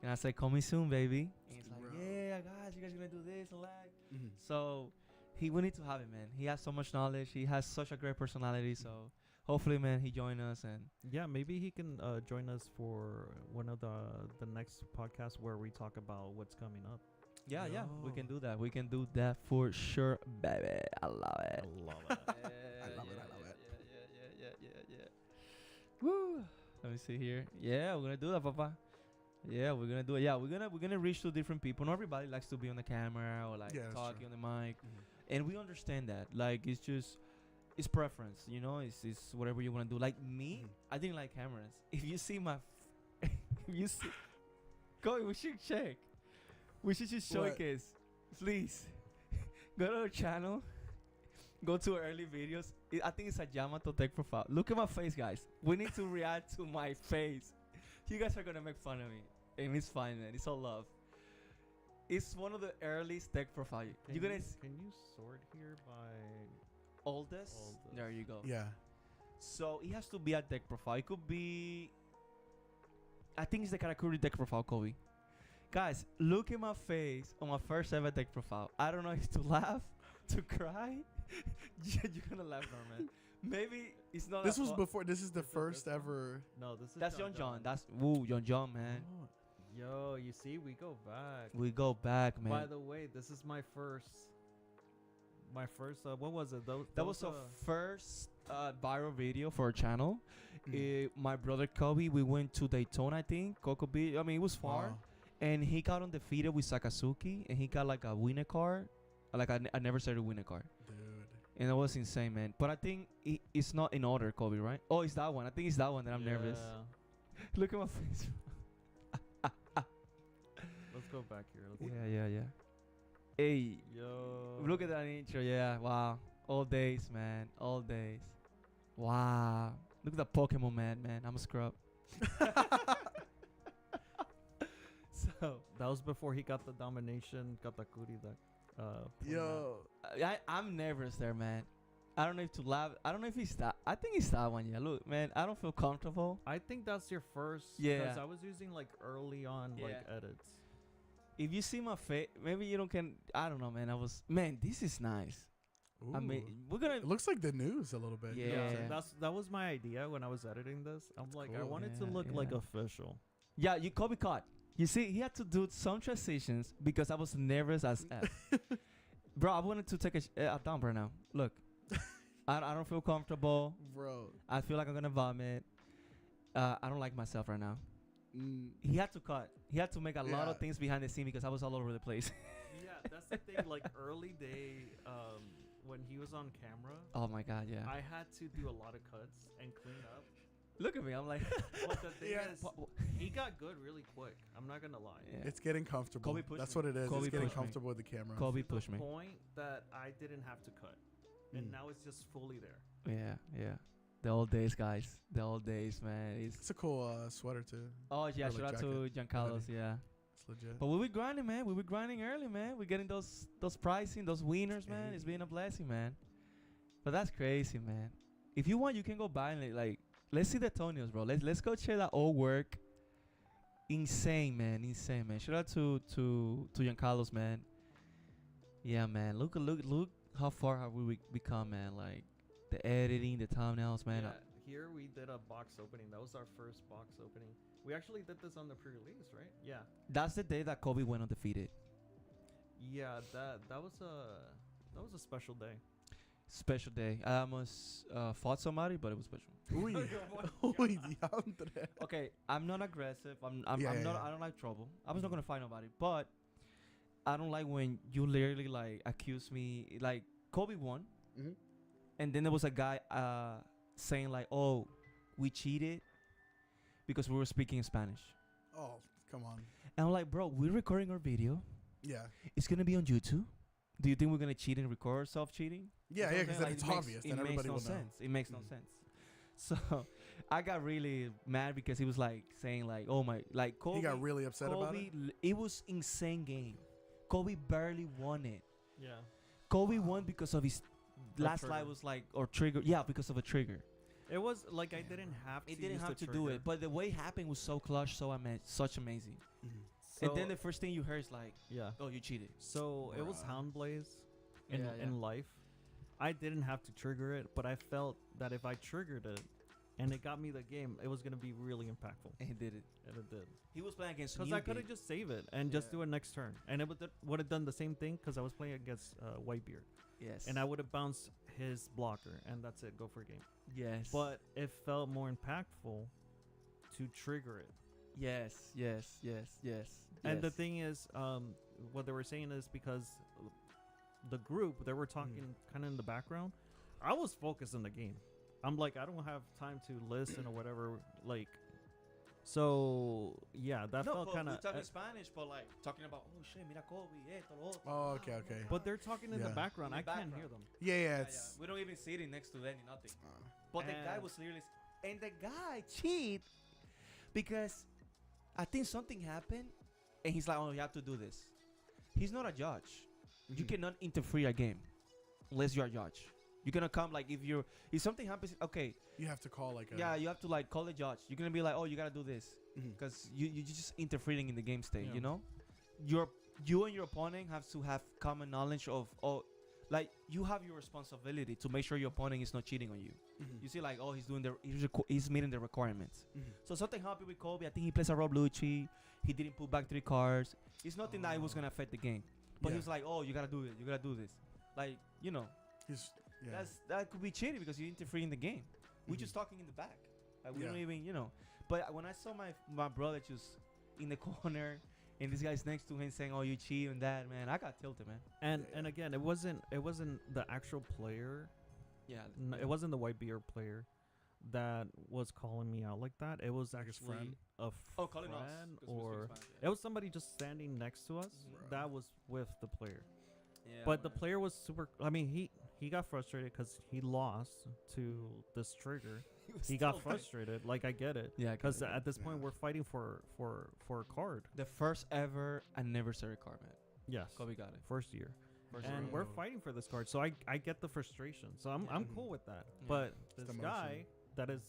And I said, call me soon, baby. And he's like, Bro. yeah, guys, you guys gonna do this and that. Mhm. So we need to have him, man. He has so much knowledge. He has such a great personality. So hopefully, man, he join us and Yeah, maybe he can join us for one of the next podcasts where we talk about what's coming up. yeah, we Yo. can do that. We can do that for sure, baby. I love it. love it. I love it. Yeah. Woo. Let me see here. Yeah, we're gonna do that, Papa. Yeah, we're gonna do it. Yeah, we're gonna reach to different people. Not everybody likes to be on the camera or like Yeah, that's talking true. on the mic, Mhm. and we understand that. Like it's just it's preference, you know. It's whatever you wanna do. Like me, Mhm. I didn't like cameras. If you see my, if you see, go. We should check. We should just What? showcase. Please, go to our channel. Go to our early videos. I think it's a Yamato Tech profile. Look at my face, guys. We need to react to my face. You guys are gonna make fun of me, and it's fine, man. It's all love. It's one of the earliest tech profile. You're gonna Can you sort here by? oldest. Oldest. There you go. Yeah. So it has to be a tech profile. It could be. I think it's the Karakuri tech profile, Kobe. Guys, look at my face on my first ever tech profile. I don't know if to laugh, to cry. You're gonna laugh, Norman. Maybe it's not. This that was fu- before. This is the Is it first this one? ever. No, this is. That's John. That's John, man. Oh, Yo, you see, we go back. We go back, man. By the way, this is my first. What was it? That was the first viral video for our channel. mhm. My brother Kobe, we went to Daytona, I think, Cocoa Beach. I mean, it was far. Wow. And he got undefeated with Sakazuki, and he got like a winner card. Like I never started a winner card. Dude. And it was insane, man. But I think it's not in order, Kobe, right? Oh, it's that one. I think it's that one that I'm nervous. Look at my face. Let's go back here. Let's Yeah. Hey, Yo. look at that intro. Yeah, wow. All days, man. All days. Wow. Look at that Pokemon man. I'm a scrub. So, That was before he got the domination, got the Kuri, that. format. Yo. I'm nervous there, man. I don't know if to laugh. I don't know if it's that. I think it's that one. Yeah. Look, man. I don't feel comfortable. I think that's your first. Yeah. Because I was using like early on like Yeah. edits. If you see my face, maybe you don't can. I don't know, man. Man, this is nice. I mean, Ooh. we're gonna. It looks like the news a little bit. you know what I'm Yeah. saying? That was my idea when I was editing this. I'm That's like, I cool. wanted to Yeah, look like yeah. official. Yeah, you Kobe caught. You see, he had to do some transitions because I was nervous as F. Bro, I wanted to take a dump right now. Look, I don't feel comfortable. Bro. I feel like I'm gonna vomit. I don't like myself right now. Mm, He had to cut. He had to make a lot Yeah. of things behind the scene because I was all over the place. Yeah, that's the thing. Like early day, when he was on camera, Oh my god, yeah. I had to do a lot of cuts and clean up. Look at me. I'm like, But the thing Yeah. is, he got good really quick. I'm not gonna lie. yeah. It's getting comfortable. Kobe pushed That's me. what it is. Kobe it's getting pushed me. comfortable with the camera. Kobe To the pushed me. point that I didn't have to cut, and Mm. now it's just fully there. Yeah. The old days, guys. The old days, man. It's a cool sweater too. Oh yeah, Or shout like out to Giancarlo's. Yeah. It's legit. But we were grinding, man. We were grinding early, man. We're getting those pricing, those winners, man. It's been a blessing, man. But that's crazy, man. If you want, you can go buy and like let's see the Tonios, bro. Let's go check that old work. Insane, man. Shout out to Giancarlo's, man. Yeah, man. Look how far have we become, man. Like the editing, the thumbnails, man. Yeah, here we did a box opening. That was our first box opening. We actually did this on the pre-release, right? Yeah. That's the day that Kobe went undefeated. Yeah, that was a special day. Special day. I almost fought somebody, but it was special. Uy. Uy, diantre. Okay, I'm not aggressive. I'm Yeah, not. yeah. I don't like trouble. I was not gonna fight nobody, but I don't like when you literally like accuse me. Like Kobe won, Mhm. and then there was a guy saying like, "Oh, we cheated because we were speaking Spanish." Oh, come on. And I'm like, "Bro, we're recording our video. Yeah. It's gonna be on YouTube. Do you think we're gonna cheat and record ourselves cheating?" Yeah, You know yeah, what I'm because saying? then Like, it's it makes- obvious. it Then makes everybody no will know. sense. It makes no Mhm. sense. So I got really mad because he was like saying like, "Oh my, like Kobe." He got really upset about it. It was insane game. Kobe barely won it. Yeah. Kobe won because of his last trigger. slide was like or trigger. Yeah, because of a trigger. It was like I didn't have to. It didn't use have the to do trigger. it, but the way it happened was so clutch, so such amazing. Mhm. And then the first thing you heard is like, yeah. "Oh, you cheated." So it was Bruh. Hound Blaze in Yeah, yeah. in life. I didn't have to trigger it, but I felt that if I triggered it and it got me the game, it was gonna be really impactful, And he did it. and it did. He was playing against Because I could have just save it and just Yeah. do it next turn, and it would have done the same thing. Because I was playing against Whitebeard, yes, and I would have bounced his blocker, and that's it. Go for game. yes, But it felt more impactful to trigger it. yes, yes, yes, yes. And the yes. thing is, what they were saying is because the group they were talking kind of in the background. I was focused on the game. I'm like, I don't have time to listen or whatever. Like, so yeah, that no, felt but kind we're of. talking Spanish, but like talking about, "Oh shit, mira Kobe, esto, lo otro." Oh, okay, okay. But they're talking in the Yeah. background. In the I can't background. hear them. Yeah, yeah, Yeah, it's. we don't even see it next to them, nothing. Uh, But the guy And- was literally, and the guy cheat because I think something happened, and he's like, "Oh, you have to do this." He's not a judge. You Mhm. cannot interfere a game unless you're a judge. You cannot come like if something happens. Okay, You have to call like a. yeah, you have to like call the judge. You're gonna be like, "Oh, you gotta do this," Mhm. because you're just interfering in the game state. Yeah. You know, you and your opponent have to have common knowledge of like you have your responsibility to make sure your opponent is not cheating on you. Mhm. You see, like, oh, he's meeting the requirements. Mhm. So something happened with Kobe. I think he plays a Rob Lucci. He didn't put back 3 cards. It's nothing that it was Oh. gonna affect the game. But he Yeah. was like, oh, you gotta do it. You gotta do this. Like, you know, He's. Yeah. that could be cheating because you interfere in the game. We're Mhm. just talking in the back. Like, we don't Yeah. even, you know. But when I saw my brother just in the corner and this guy's next to him saying, "Oh, you cheat and that," man, I got tilted, man. And again, it wasn't the actual player. Yeah. It wasn't the Whitebeard player that was calling me out like that. It was Like his actually friend? a Oh, calling us. friend 'cause we speak or Spanish, it was somebody just standing next to us. Bruh. That was with the player. yeah, But the man. player was super. I mean, he got frustrated because he lost to this trigger. was He got so frustrated. Like I get it. Yeah, Because at this point Yeah. we're fighting for a card. the first ever anniversary card, man. Yes. Kobe got it. First year. First And year. we're Bro. fighting for this card, so I get the frustration. So I'm Mhm. cool with that. Yeah. But the this emotion. guy that is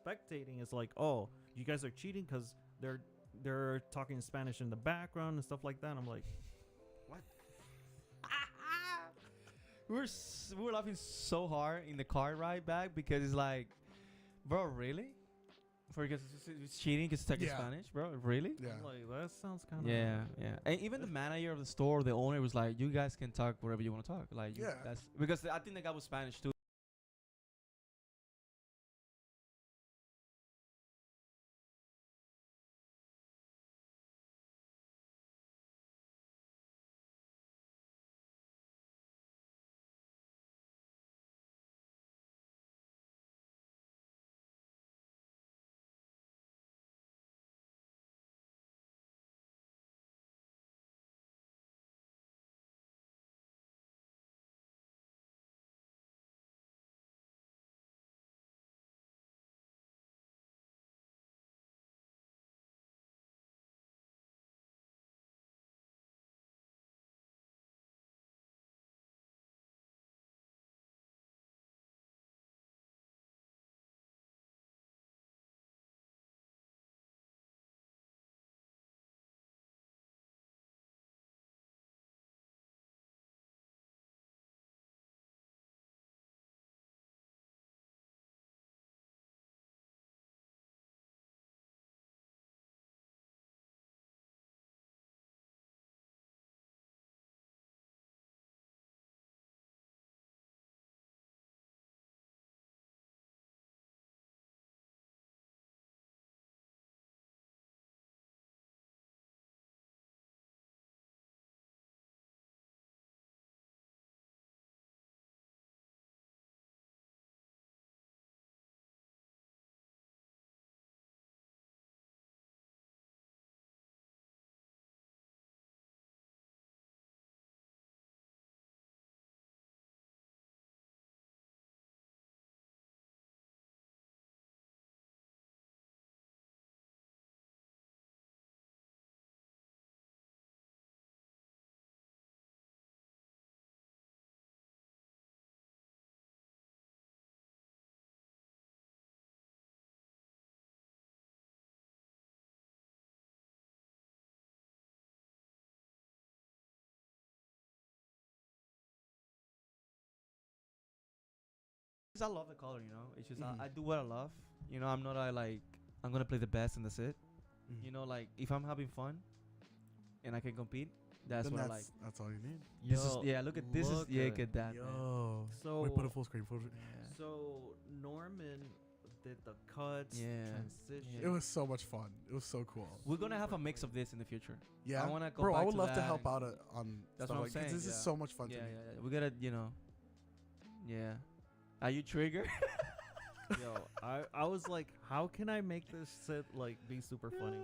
spectating is like, oh, you guys are cheating because they're talking Spanish in the background and stuff like that. I'm like, we were laughing so hard in the car ride back because it's like, bro, really? Because it's cheating because it's talking Yeah. Spanish, bro. Really? Yeah. I'm like that sounds kind of Yeah, yeah. And even the manager of the store, the owner was like, "You guys can talk whatever you want to talk." Like, Yeah. that's because I think the guy was Spanish too. I love the color, you know. It's just Mhm. I do what I love. You know, I'm not like I'm gonna play the best and that's it. Mhm. You know, like if I'm having fun and I can compete, that's Then what I like. that's all you need. This is look at this is look at that, man. Yo. So Wait, put a full screen. Full screen. Yeah. So Norman did the cuts, Yeah. transition. It was so much fun. It was so cool. We're gonna have a Super mix of clean. this in the future. Yeah. I wanna go Bro, I back would to love to that help and- out on That's stuff what I'm like 'cause saying, this is yeah. so much fun Yeah, to me. yeah. We gotta, you know. Yeah. Are you triggered? Yo, I was like, how can I make this set like be super funny?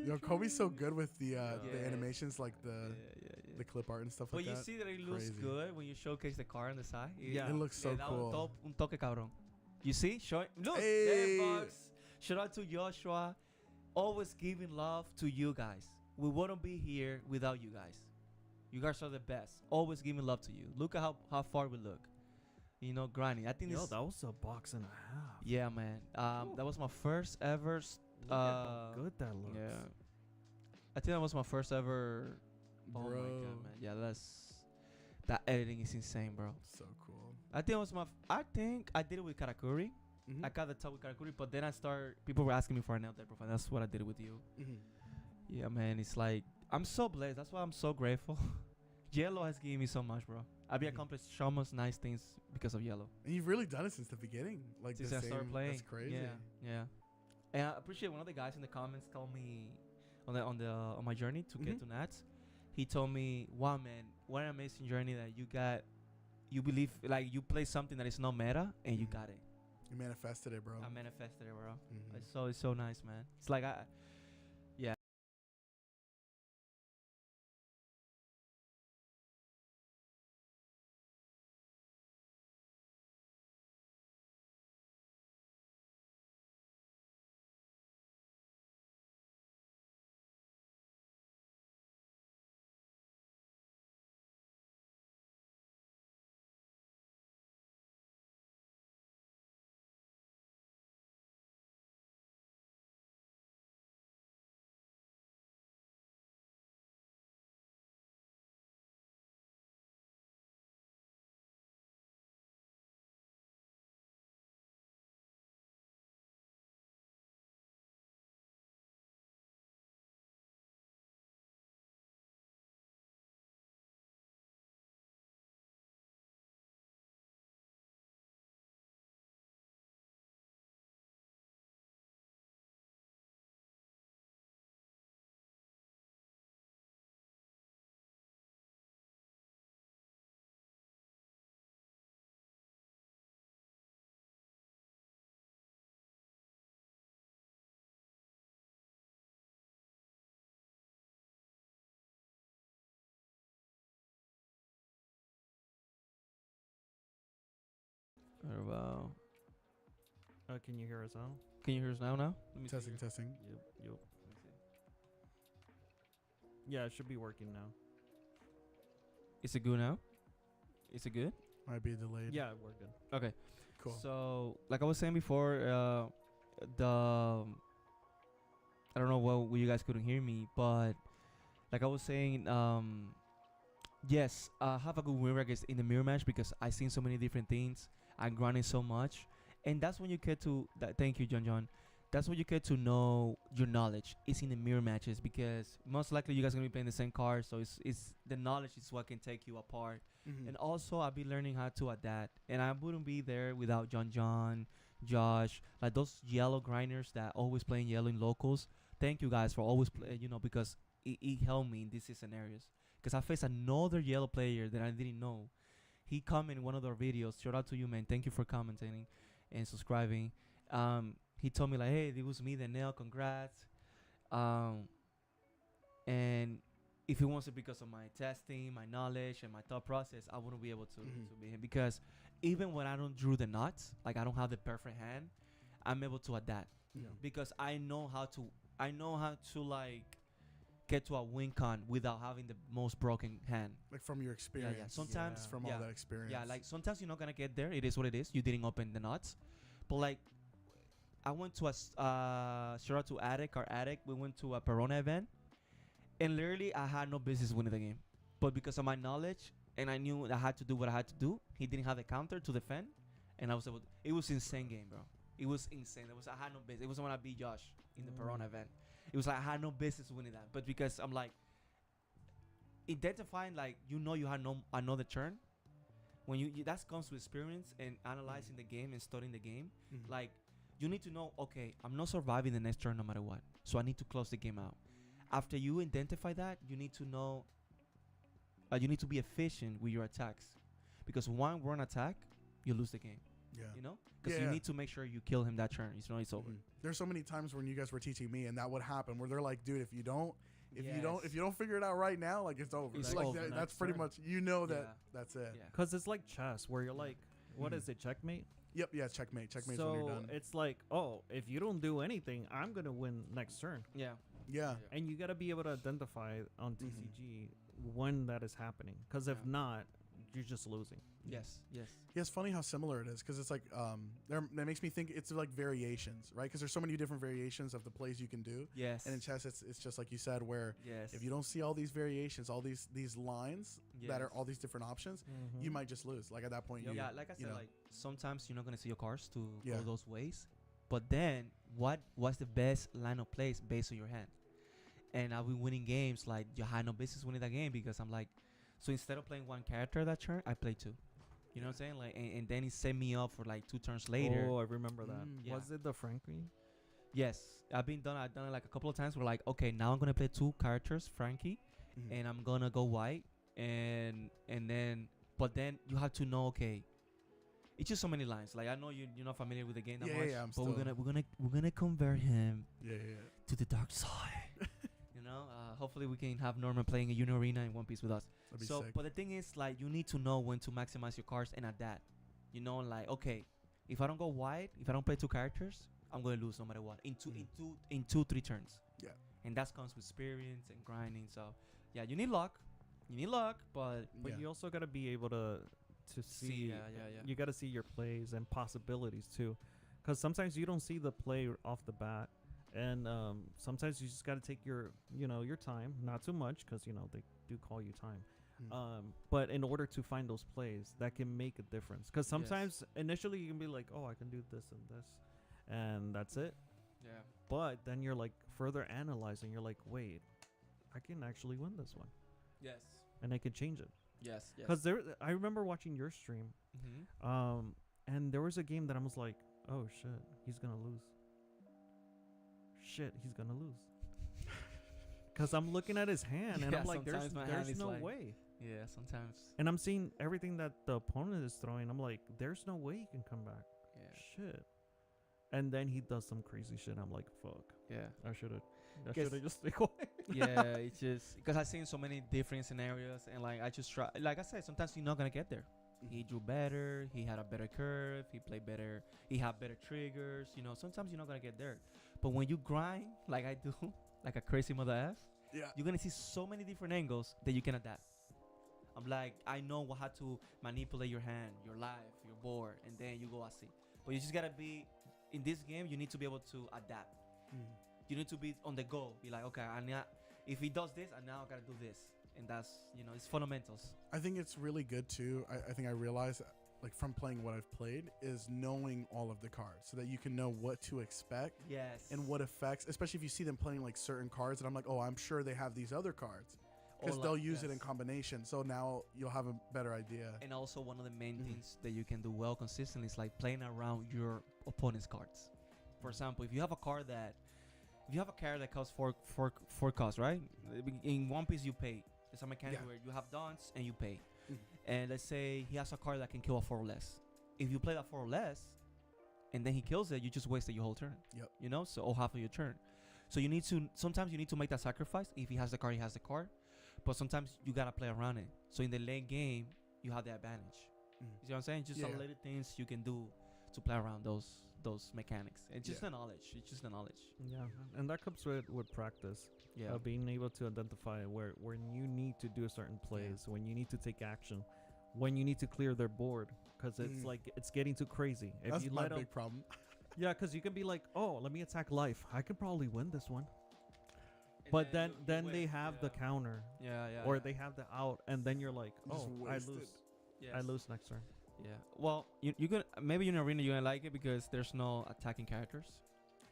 Yo, Kobe's so good with the Yeah. animations, like the clip art and stuff But like you that. see that it looks Crazy. good when you showcase the car on the side. Yeah. It looks so da cool. un toque cabrón. You see? Look, Hey. there, Bucks. Shout out to Joshua. Always giving love to you guys. We wouldn't be here without you guys. You guys are the best. Always giving love to you. Look at how far we look. You know, grinding. I think Yo, this. that was a box and a half. Yeah, man. That was my first ever. Look at how good that looks. Yeah. I think that was my first ever. Bro, Oh my god, man. Yeah, that editing is insane, bro. so cool. I think it was I think I did it with Karakuri. Mhm. I got the top with Karakuri, but then people were asking me for an update profile. That's what I did with you. Mhm. Yeah, man. It's like I'm so blessed. That's why I'm so grateful. Yellow has given me so much, bro. I've Mhm. accomplished so much nice things because of Yellow. And you've really done it since the beginning. Like Since the I same, started playing. That's crazy. Yeah, yeah. And I appreciate one of the guys in the comments told me on my journey to get Mhm. to Nats. He told me, "Wow, man, what an amazing journey that you got. You believe like you play something that is not meta and you Mhm. got it. You manifested it, bro. I manifested it, bro. Mhm. It's so nice, man. It's like yeah. Wow. Can you hear us now? Can you hear us now? Let me see Testing, here. testing. Yep. Let me see. Yeah, it should be working now. Is it good now? Is it good? Might be delayed. Yeah, we're good. Okay. Cool. So, like I was saying before, I don't know what you guys couldn't hear me, but like I was saying, yes, I have a good win record in the mirror match because I seen so many different things. I'm grinding so much, and that's when you get to that. Thank you, John. That's when you get to know your knowledge. It's in the mirror matches because most likely you guys gonna be playing the same cards, so it's the knowledge is what can take you apart. Mhm. And also, I'll be learning how to adapt. And I wouldn't be there without John, Josh, like those yellow grinders that always playing yellow in locals. Thank you guys for always play, because it helped me in these scenarios. Because I faced another yellow player that I didn't know. He commented in one of our videos. Shout out to you, man. Thank you for commenting and subscribing. He told me like, hey, it was me, Daniel. Congrats. And if it wasn't because of my testing, my knowledge, and my thought process, I wouldn't be able to be him. Because even when I don't drew the nuts, like I don't have the perfect hand, I'm able to adapt. Yeah. Because I know how to like get to a win con without having the most broken hand. Like from your experience. Sometimes- Just from yeah. all that experience. Yeah, like sometimes you're not gonna get there. It is what it is. You didn't open the nuts, but like I went to a shout out to Attic. We went to a Perona event, and literally I had no business winning the game, but because of my knowledge and I knew I had to do what I had to do. He didn't have the counter to defend. and I was able. It was insane game, bro. It was insane. I had no business. It was when I beat Josh in the Perona event. It was like I had no business winning that, but because I'm like identifying, like you had no another turn. When you that comes with experience and analyzing the game and studying the game, like you need to know, okay, I'm not surviving the next turn no matter what, so I need to close the game out. After you identify that, you need to know, you need to be efficient with your attacks, because one wrong attack, you lose the game. Yeah. You know, because you need to make sure you kill him that turn. It's over. There's so many times when you guys were teaching me, and that would happen where they're like, dude, if you don't figure it out right now, like it's over. It's like over. that's pretty much that's it. Yeah. Because it's like chess, where you're like, what is it, checkmate? Yep, yeah, checkmate. Checkmate's so when you're done. it's like, oh, if you don't do anything, I'm gonna win next turn. Yeah. Yeah. And you gotta be able to identify on TCG when that is happening, because if not, you're just losing. Yes. Yeah, it's funny how similar it is, because it's like that makes me think it's like variations, right? Because there's so many different variations of the plays you can do. Yes. And in chess, it's just like you said, where if you don't see all these variations, all these lines that are all these different options, you might just lose. Like at that point, like I said, like sometimes you're not gonna see your cards to Yeah. go those ways, but then what's the best line of plays based on your hand? And I've been winning games like you had no business winning that game, because I'm like, so instead of playing one character that turn, I play two. You know what I'm saying? Like, and then he set me up for like 2 turns later. Oh, I remember that. Yeah. Was it the Frankie? Yes, I've done it like a couple of times. We're like, okay, now I'm gonna play 2 characters, Frankie, and I'm gonna go white, and then, but then you have to know, okay, it's just so many lines. Like I know you're not familiar with the game that much, but we're gonna convert him to the dark side. You know, hopefully we can have Norman playing a Uni Arena in One Piece with us. So, but the thing is, like, you need to know when to maximize your cards and adapt. You know, like, okay, if I don't go wide, if I don't play 2 characters, I'm gonna lose no matter what in 2-3 turns. Yeah, and that comes with experience and grinding. So, yeah, you need luck. But you also gotta be able to see. You gotta see your plays and possibilities too, because sometimes you don't see the play off the bat. And sometimes you just got to take your time, not too much, because they do call you time. But in order to find those plays that can make a difference, because sometimes initially you can be like, oh, I can do this and this, and that's it. Yeah. But then you're like further analyzing. You're like, wait, I can actually win this one. Yes. And I can change it. Yes. Because I remember watching your stream, and there was a game that I was like, oh shit, he's gonna lose. He's gonna lose. Because I'm looking at his hand and I'm like, there's no way. Yeah, sometimes. And I'm seeing everything that the opponent is throwing. I'm like, there's no way he can come back. Yeah. Shit. And then he does some crazy shit. I'm like, fuck. Yeah. I should have just stay quiet. Yeah, it's just because I've seen so many different scenarios, and like I just try. Like I said, sometimes you're not gonna get there. He drew better. He had a better curve. He played better. He had better triggers. Sometimes you're not gonna get there. But when you grind like I do, like a crazy mother F, you're gonna see so many different angles that you can adapt. I'm like, I know how to manipulate your hand, your life, your board, and then you go see. But you just gotta be in this game. You need to be able to adapt. You need to be on the go. Be like, okay, if he does this, I now gotta do this, and that's it's fundamentals. I think it's really good too. I think I realized, like from playing what I've played, is knowing all of the cards so that you can know what to expect. Yes. And what effects, especially if you see them playing like certain cards, and I'm like, oh, I'm sure they have these other cards because they'll use it in combination. So now you'll have a better idea. And also one of the main things that you can do well consistently is like playing around your opponent's cards. For example, if you have a card that costs four costs, right? In One Piece you pay. There's a mechanic where you have dons and you pay. And let's say he has a card that can kill a 4 or less. If you play that 4 or less, and then he kills it, you just wasted your whole turn. Yep. Or half of your turn. So sometimes you need to make that sacrifice. If he has the card, he has the card. But sometimes you gotta play around it. So in the late game, you have the advantage. You see what I'm saying? Just some little things you can do to play around those mechanics. It's just the knowledge. It's just the knowledge. Yeah, and that comes with practice. Yeah. Being able to identify where you need to do certain plays, when you need to take action, when you need to clear their board, because it's like it's getting too crazy. If That's you my big problem. Yeah, because you can be like, oh, let me attack life. I could probably win this one. But then they have the counter. Or they have the out, and then you're like, oh, I lose. Yes. I lose next turn. Yeah. Well, you gonna maybe in arena you're gonna like it because there's no attacking characters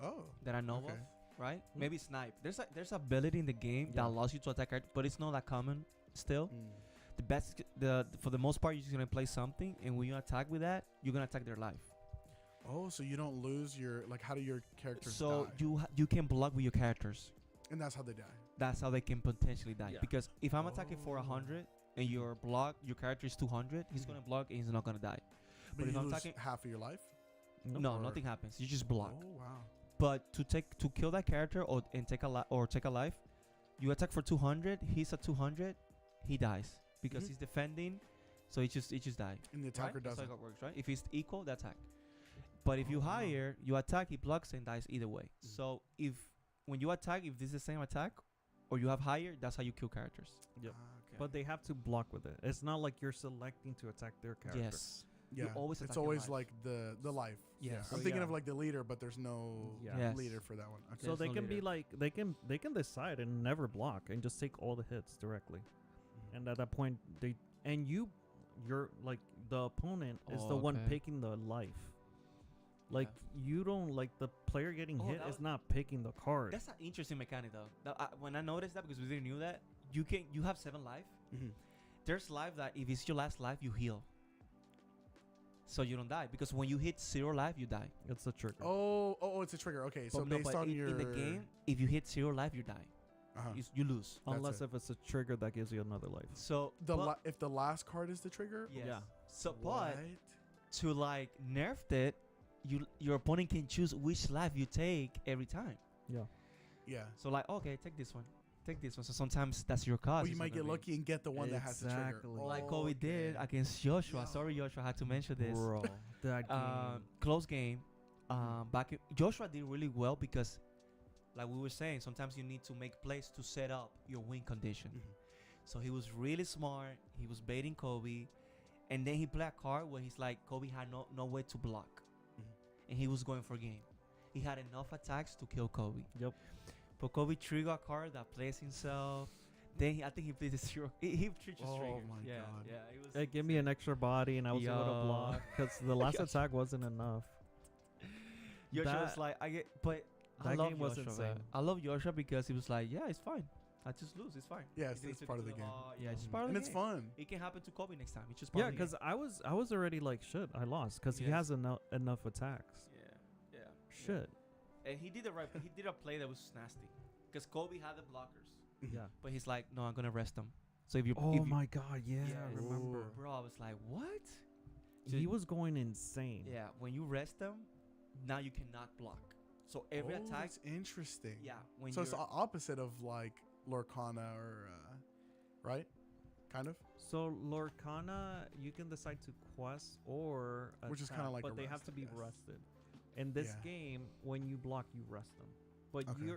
Oh. that I know Okay. of, right? Mm. Maybe snipe. There's ability in the game Yeah. that allows you to attack characters, but it's not that common still. Mm. The best, the for the most part, you're just gonna play something, and when you attack with that, you're gonna attack their life. Oh, so you don't lose your like. How do your characters So die? you can block with your characters. And that's how they die. That's how they can potentially die. Yeah. Because if I'm attacking for Oh. 100 and your character is 200, he's Mhm. gonna block and he's not gonna die. But if you I'm lose attacking, half of your life. no, Or- nothing happens. You just block. Oh wow. But to kill that character or take a life, you attack for 200. He's at 200, he dies because Mhm. he's defending. So it just die. And the Right? attacker That's doesn't. how it works, right? If it's equal, the attack. But if you Oh, wow. higher, you attack, he blocks and dies either way. Mhm. So when you attack, if this is the same attack, or you have higher, that's how you kill characters. Yep. Ah, okay. But they have to block with it. It's not like you're selecting to attack their character. Yes. yeah, always it's attack your always life. like the life. Yes. Yeah. So I'm thinking yeah. of like the leader, but there's no Yeah. Yes. leader for that one. Okay. So There's they no can be leader. like they can decide and never block and just take all the hits directly. Mhm. And at that point you're like the opponent is the Oh, one okay. picking the life. Like you don't like the player getting Oh, hit that is was- not picking the card. That's an interesting mechanic though. When I noticed that, because we didn't knew that, you have 7 life. Mhm. There's life that if it's your last life, you heal. So you don't die, because when you hit 0 life, you die. It's the trigger. Oh, it's a trigger. Okay, so But no, based but on in, your in the game, if you hit 0 life, you die. uh-huh. You lose. that's Unless it. if it's a trigger that gives you another life. So if the last card is the trigger. yes. Yeah. So What? but to like nerf it, your opponent can choose which life you take every time. Yeah. Yeah. So like, okay, take this one. Take this one. So sometimes that's your cause. Well, you it's might not get gonna be- lucky and get the one that has the trigger. Exactly. like Kobe did Okay. against Joshua. Yeah. Sorry, Joshua, I had to mention this. Bro, that game. Close game. Joshua did really well because, like we were saying, sometimes you need to make plays to set up your win condition. Mhm. So he was really smart. He was baiting Kobe, and then he played a card where he's like, Kobe had no way to block, Mhm. and he was going for game. He had enough attacks to kill Kobe. Yep. But Kobe triggered a card that plays himself. Then I think he played the zero. He triggered Oh trigger. my yeah, God. Yeah, it was. It gave me an extra body and I was able to Yo. block because the last Gosh. attack wasn't enough. Joshua was that- like, I that love game was Joshua, man. insane. I love Joshua because he was like, yeah, it's fine. I just lose. It's fine. Yeah, He it's didn't part take of it the to game. Yeah, it's Mhm. part of and the it's game. fun. It can happen to Kobe next time. It's just part Yeah, of the because I was already like shit. I lost because he Yes. has enough attacks. game. Yeah. Shit. And he did he did a play that was nasty, because Kobe had the blockers, Mhm. Yeah. but he's like, no, I'm gonna rest them. So if you, Oh if you my god, yeah, Yes. I remember. Ooh. bro, I was like, what? He was going insane. Yeah, when you rest them, now you cannot block. So every Oh, attack, that's interesting. yeah, when So you're it's the opposite of like Lorcana or right? Kind of. So Lorcana, you can decide to quest or Which is attack, kinda like but a they have rest, to I be guess. rested. In this Yeah. game, when you block, you rest them. But Okay.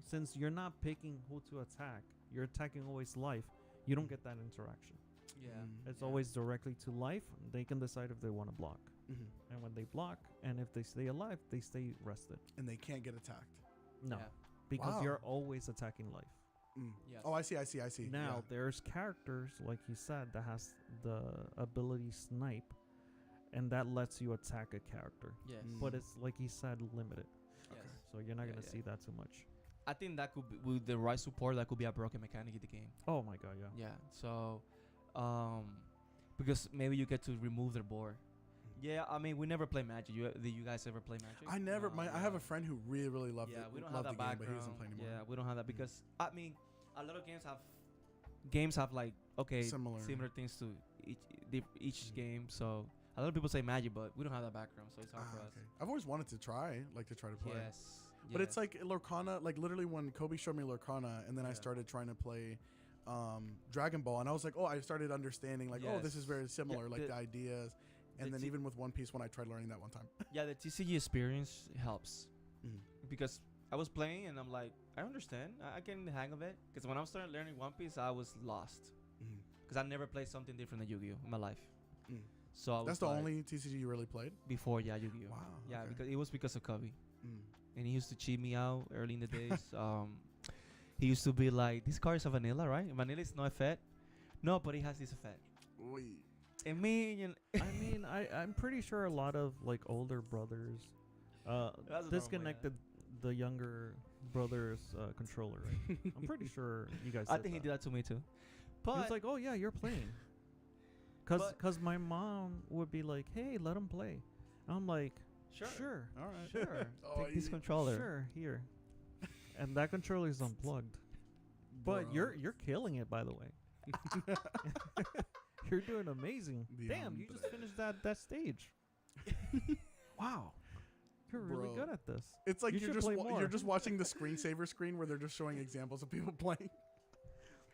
since you're not picking who to attack, you're attacking always life. You don't get that interaction. yeah, Mm. It's yeah. always directly to life. They can decide if they want to block. Mhm. And when they block, and if they stay alive, they stay rested. And they can't get attacked. No, Yeah. because Wow. you're always attacking life. Mm. Yes. Oh, I see. Now Yeah. there's characters like you said that has the ability snipe, and that lets you attack a character. Yes. Mm. But it's like he said, limited. Yes. So you're not Yeah, gonna yeah. see that too much. I think that could be, with the right support, that could be a broken mechanic in the game. Oh my god, yeah. Yeah. So, because maybe you get to remove their board. Yeah, I mean, we never play Magic. Did you guys ever play Magic? I never. No, I have yeah. a friend who really loved Yeah, it. we don't have loved that the game, background. but he doesn't play anymore. Yeah, we don't have that Mm. because I mean, a lot of games have like Similar. things to each Mhm. game. So a lot of people say Magic, but we don't have that background, so it's hard for us. Okay. I've always wanted to try to play. Yes. But it's yes. like Lorcana, like literally when Kobe showed me Lorcana, and then I Yeah. started trying to play Dragon Ball, and I was like, oh, I started understanding, like, oh, this is Yes. very similar, like the- the ideas. And the then t- even with One Piece, when I tried learning that one time. yeah, the TCG experience helps Mhm. because I was playing and I'm like, I understand, I get the hang of it. Because when I started learning One Piece, I was lost Mhm. because I never played something different than Yu-Gi-Oh in my life. Mm. So I was That's the like, only TCG you really played? before Yu-Gi-Oh. Wow, Yeah, okay. because it was because of Kobe. Mm. And he used to cheat me out early in the days. He used to be like, "This card is a vanilla, right? Vanilla is no effect. No, but it has this effect." Oy. And me, you know, I mean, I'm pretty sure a lot of like older brothers That's disconnected the younger brother's controller. Right? I'm pretty sure you guys. I did think he that. did that to me too. He But was like, "Oh yeah, you're playing." Cause my mom would be like, "Hey, let him play." I'm like, "Sure, All right. sure, Oh, take this controller. sure, here." And that controller is unplugged. But Bro. you're killing it, by the way. You're doing amazing. The Damn, you just hombre. finished that stage. Wow, you're really Bro. good at this. It's like You you're should just play you're more. just watching the screensaver screen where they're just showing examples of people playing.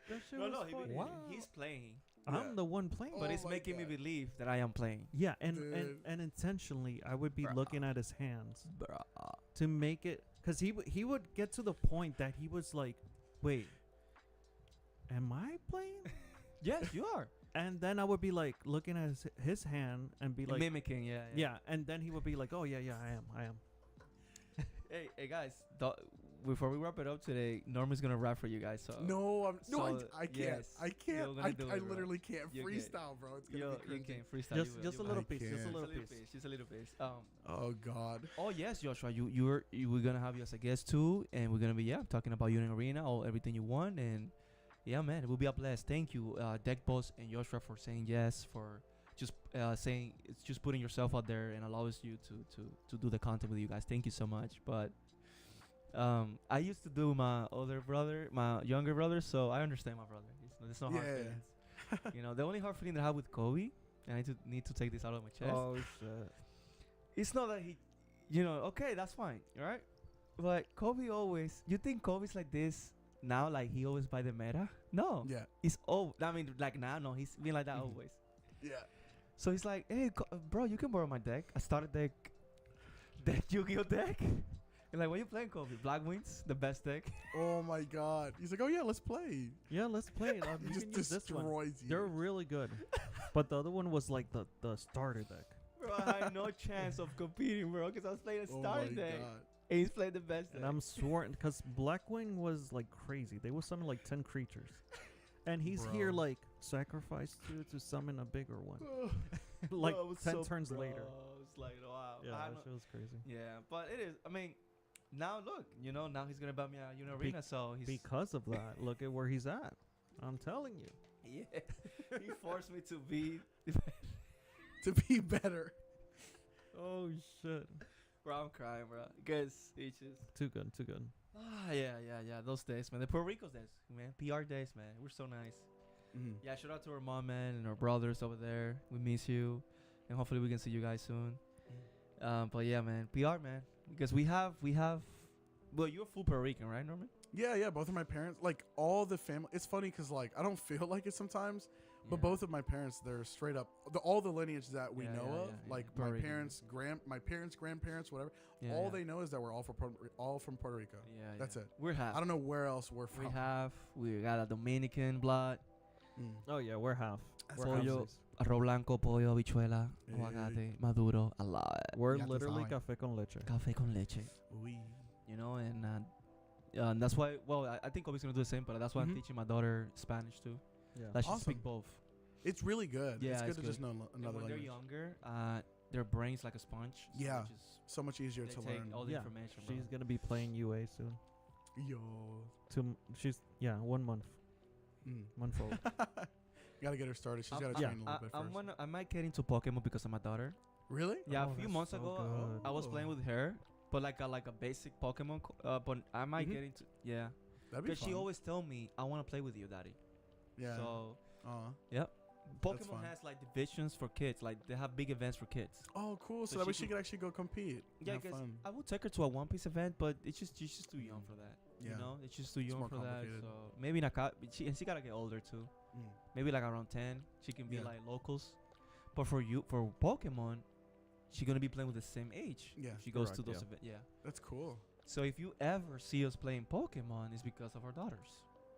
That shit No, was no, fun. he, Wow. he's playing, Yeah. I'm the one playing. Oh but it's my making me God. believe that I am playing. Yeah, and Dude. intentionally, I would be Bruh. looking at his hands Bruh. to make it, because he would get to the point that he was like, "Wait, am I playing?" Yes, you are. And then I would be like looking at his hand and be like, Mimicking, yeah. "Yeah," and then he would be like, "Oh yeah, I am." Hey guys, before we wrap it up today, Norman's gonna rap for you guys. So No, So, I can't. yes, I can't. you're gonna do I it, bro. literally can't You can. freestyle, bro. It's gonna be you cringy. can freestyle. Just a you little I piece, just a can't. little piece. piece. Just a little piece. Oh God. Oh yes, Joshua, we're gonna have you as a guest too, and we're gonna be talking about you in arena, all everything you want, and yeah, man, it will be a blast. Thank you, Deck Boss and Joshua, for saying yes, for just saying it's just putting yourself out there and allows you to do the content with you guys. Thank you so much. But I used to do my younger brother, so I understand my brother. It's no hard Yeah. feelings. You know, the only hard feeling that I have with Kobe, and I need to take this out of my chest. Oh shit. It's not that he, you know, okay, that's fine, right? But Kobe always, you think Kobe's like this now, like he always by the meta? No. Yeah. It's I mean, like now, no, he's been like that Mhm. always. Yeah. So he's like, hey, bro, you can borrow my deck. I started deck Yu-Gi-Oh deck. And like, what you playing, Kobe? Black Wings, the best deck. Oh my God. He's like, oh yeah, let's play. Yeah, let's play it. He You just can use this one. destroys you. They're really good. But the other one was like the starter deck. Bro, I had no chance of competing, bro, because I was playing a Oh starter my deck. God. And he's playing the best And deck. I'm sworn, because Blackwing was like crazy. They would summon like 10 creatures. And he's here Bro. like, sacrifice 2 to summon a bigger one. Like Bro, it was 10 so- turns bro, later. It's like, wow. Yeah, I that know- shit was crazy. Yeah, but it is. I mean, now look, you know, now he's gonna buy me a arena, so he's Because of that, look at where he's at. I'm telling you. yeah. He forced me to be, To be better. Oh shit. bro. I'm crying, bro. Because it's just Too good, too good. yeah. Those days, man. The Puerto Rico's days, man. PR days, man. We're so nice. Mhm. Yeah, shout out to our mom, man, and our brothers over there. We miss you, and hopefully we can see you guys soon. But yeah, man, PR, man. Because we have. Well, you're full Puerto Rican, right, Norman? Yeah. Both of my parents, like all the family. It's funny because like I don't feel like it sometimes, but Yeah. both of my parents, they're straight up all the lineage that we Yeah, know yeah, of. yeah, Like Puerto my Rican. parents, grandparents, whatever. Yeah, all yeah. they know is that we're all from Puerto Rico. Yeah, That's yeah. it. We're half. I don't know where else we're from. We got a Dominican blood. Mm. Oh yeah, we're half. That's We're pollo. halfsies. Arroz blanco, pollo, habichuela, Hey. aguacate, maduro. I love it. We're Ya tú literally sabes. café con leche. Café con leche. Oui. You know, and that's why. Well, I think Kobe's gonna do the same, but that's why I'm Mhm. teaching my daughter Spanish too. Yeah. That she Awesome. speak both. It's really good. Yeah, it's good it's to just know And another when they're language. younger, their brain's like a sponge. So Yeah. they just- So much easier they to take learn. all the Yeah, information. Bro. She's gonna be playing UA soon. Yo. She's 1 month. Mm. Month old. Gotta get her started. She's gotta yeah. train a little bit first. I might get into Pokemon because of my daughter. Really? Yeah, Oh, a few that's months so ago, good. I was playing with her, but like a basic Pokemon. But I might Mhm. get into That'd be because fun. she always tell me I want to play with you, daddy. Yeah. So That's Pokemon fun. has like divisions for kids. Like they have big events for kids. Oh, cool. So, So that way she she could actually go compete. Yeah, Have because fun. I would take her to a One Piece event, but she's just too young for that. Yeah. You know, it's just too young more for that. complicated. So maybe not. She gotta get older too. Mm. Maybe like around 10, she can be Yeah. like locals. But for Pokemon, she's gonna be playing with the same age. Yeah, if she goes to correct, those yeah. events. Yeah. That's cool. So if you ever see us playing Pokemon, it's because of our daughters.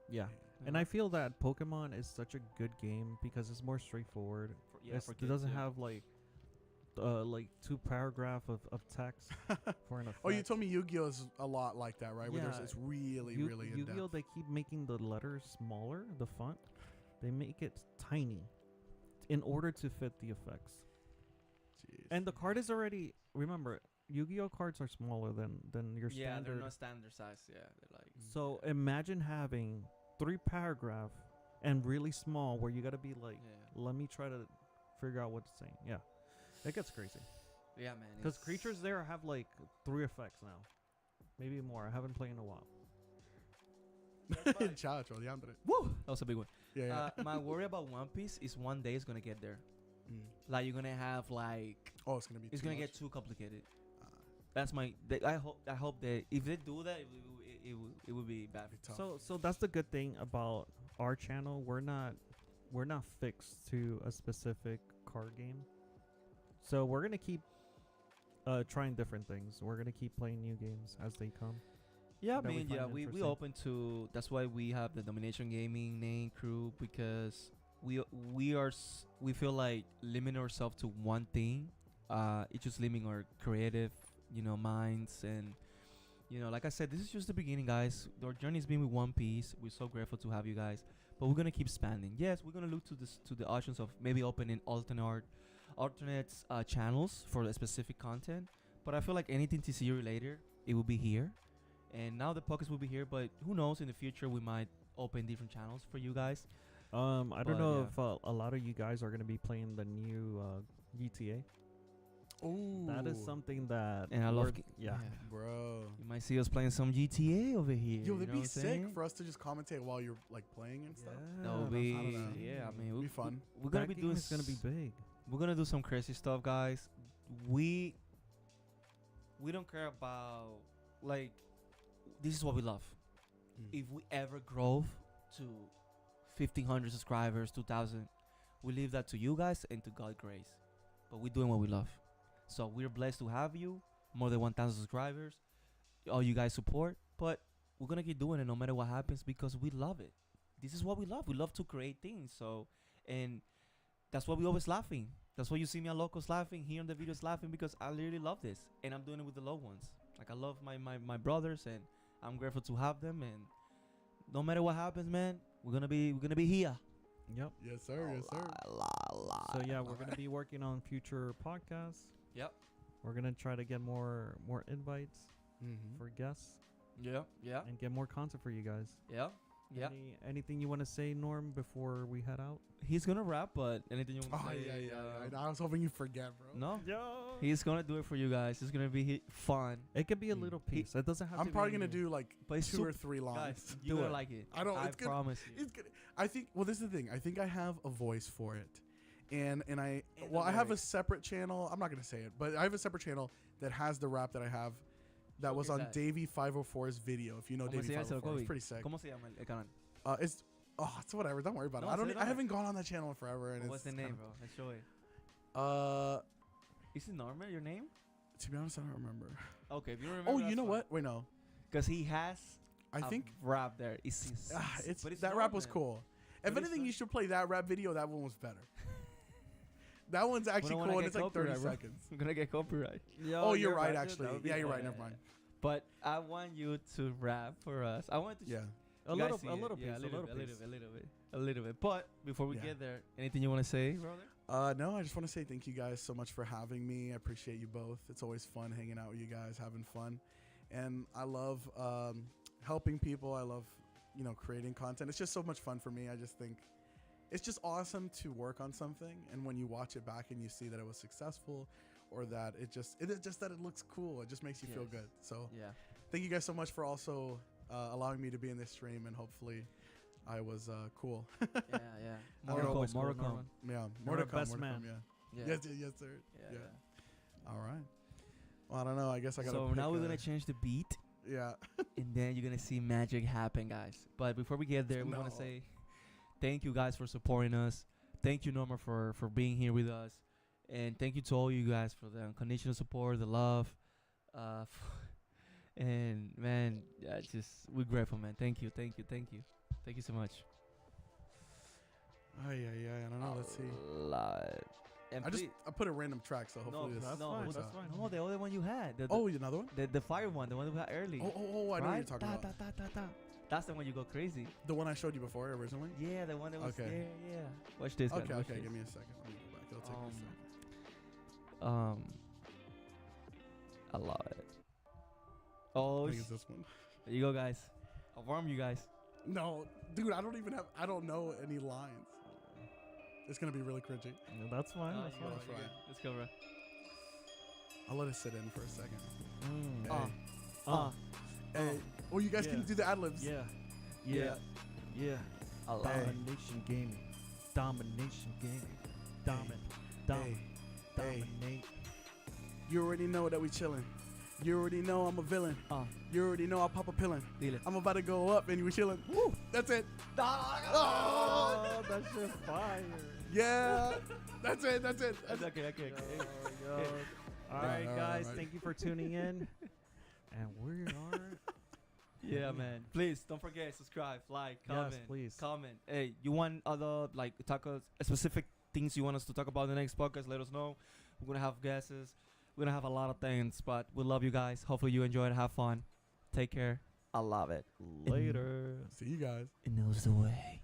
Yeah. you And know? I feel that Pokemon is such a good game because it's more straightforward. For It kids, doesn't yeah. have like 2 paragraph of text for an effect. Oh, you told me Yu-Gi-Oh is a lot like that, right? Where Yeah. it's really, Yu- really in Yu-Gi-Oh, depth. they keep making the letters smaller, the font. They make it tiny. in order to fit the effects. Jeez. And the card is already, remember, Yu-Gi-Oh cards are smaller than your Yeah, standard. they're not standard size. Yeah, they're like. So imagine having 3 paragraph and really small where you got to be like, Yeah. let me try to figure out what it's saying. Yeah. It gets crazy. Yeah, man. Because creatures there have like 3 effects now. Maybe more. I haven't played in a while. Chacho, diantre. Woo! That was a big one. Yeah, yeah. My worry about One Piece is one day it's gonna get there. Mm. Like you're gonna have like Oh, it's gonna be. it's too gonna much. get too complicated. Uh, That's my. I hope that if they do that, it would be bad. be tough. So that's the good thing about our channel. We're not fixed to a specific card game. So we're gonna keep trying different things. We're gonna keep playing new games as they come. Yeah, I that we mean, find we interesting. open to. That's why we have the Domination Gaming name crew, because we feel like limiting ourselves to one thing. It's just limiting our creative, minds, and like I said, this is just the beginning, guys. Our journey's been with One Piece. We're so grateful to have you guys, but we're gonna keep expanding. Yes, we're gonna look to the options of maybe opening alternate channels for the specific content. But I feel like anything TCU related, it will be here. And now the podcast will be here, but who knows? In the future, we might open different channels for you guys. I But, don't know yeah. if a lot of you guys are gonna be playing the new GTA. Ooh, That is something that. And I love, we're- yeah. bro. You might see us playing some GTA over here. Yo, you that'd know be what I'm sick saying? for us to just commentate while you're like playing and stuff. That would that's be, I don't know. yeah. I mean, It'd be fun. We're gonna that be game doing. is gonna be big. We're gonna do some crazy stuff, guys. We don't care about like. This is what we love. Mm. If we ever grow to 1,500 subscribers, 2,000, we leave that to you guys and to God grace. But we're doing what we love. So we're blessed to have you, more than 1,000 subscribers, all you guys support. But we're going to keep doing it no matter what happens because we love it. This is what we love. We love to create things. So, and that's why we always laughing. That's why you see me at locals laughing, here on the videos laughing, because I literally love this. And I'm doing it with the loved ones. Like I love my brothers, and I'm grateful to have them. And no matter what happens, man, we're gonna be here. Yep. Yes, sir. Yes, sir. So yeah, we're gonna be working on future podcasts. Yep. We're gonna try to get more invites Mm-hmm. for guests Yeah. Yeah. and get more content for you guys. Yeah. Yeah. Anything you want to say, Norm, before we head out? He's gonna rap, but anything you want Oh to say? yeah. I was hoping you forget, bro. No. Yo. He's gonna do it for you guys. It's gonna be fun. It could be a Mm. little piece. It doesn't have to I'm be. probably gonna do like But it's 2 or 3 lines. Guys, Do you're gonna it. like it. I don't- I it's good. promise you. It's good. I think. Well, this is the thing. I think I have a voice for it, and I. And Well, the I have a lyrics. separate channel. I'm not gonna say it, but I have a separate channel that has the rap that I have. That was Okay, on that. Davey 504's video. If you know ¿Cómo Davey se llama ese 504, it's Kobe? pretty sick. ¿Cómo se llama el canal? It's whatever. Don't worry about No, it. I say don't. it I on haven't gone on that channel in forever, and What's it's the name, kinda- bro? Let's show it. Uh, Is it Norman, your name? to be honest, I don't remember. Okay, if you remember. Oh, you know what? Wait, no. Because he has I a think rap there. It's but it's that rap was Norman. cool. If But it's anything, fun. you should play that rap video. That one was better. That one's actually wanna cool, and get it's like 30 copyright, bro. seconds. I'm gonna get copyright. Oh, you're right, actually. Yeah, you're right. Never mind. But I want you to rap for us. I want to. Yeah. A you guys little, see a it. little Yeah, piece, a little bit. But before we Yeah. get there, anything you want to say, brother? No, I just want to say thank you guys so much for having me. I appreciate you both. It's always fun hanging out with you guys, having fun, and I love helping people. I love creating content. It's just so much fun for me. I just think it's just awesome to work on something, and when you watch it back and you see that it was successful, or that it just that it looks cool, it just makes you feel Yes. good. So Yeah. thank you guys so much for also allowing me to be in this stream, and hopefully I was cool. Yeah. I don't know. More Cool, to come. Norman. Yeah, You're more to our come. best More to come. man. Yeah. Yeah. Yes, sir. Yeah. All right. Well, I don't know. I guess I gotta. So pick now we're a- gonna change the beat, Yeah. and then you're gonna see magic happen, guys. But before we get there, we want No. to say thank you guys for supporting us. Thank you, Norma, for being here with us, and thank you to all you guys for the unconditional support, the love, and man, yeah, we're grateful, man. Thank you so much. Oh yeah. I don't know. Let's see. And I put a random track, so hopefully this. that's no, fine, works that's out. fine. No, the other one you had. Oh, another one. The fire one, the one we had early. Oh, I know what you're right? talking about. That's the one you go crazy. The one I showed you before originally. Yeah, the one that was Okay. there. Yeah. Watch this. Guys, Okay, watch okay. this. Give me a second. Let me go back. It'll take me a second. I love it. Oh, I think it's this one. there you go, guys. I'll warm you guys. No, dude, I don't know any lines. It's gonna be really cringy. No, that's fine. Oh, That's you go, fine. That's you're right. good. Let's go, bro. I'll let it sit in for a second. Mm. Hey. Hey. Oh, you guys can Yeah. do the ad-libs. Yeah. Yeah. Yeah. Yeah. I love Hey. it. Domination gaming. Domination gaming. Hey. Dominate. You already know that we chillin'. You already know I'm a villain. You already know I pop a pillin'. Dile. I'm about to go up and we chillin'. Woo! That's it. Oh, that's just fire. Yeah. That's it. That's it. That's okay. Okay. Yo. Okay. All right, All guys. right. Thank you for tuning in. And we are. Yeah, man. Please don't forget, subscribe, like, comment. Yes, please. Comment. Hey, you want other like specific things you want us to talk about in the next podcast? Let us know. We're gonna have guests. We're gonna have a lot of things, but we love you guys. Hopefully you enjoy it. Have fun. Take care. I love it. Later. See you guys. It knows the way.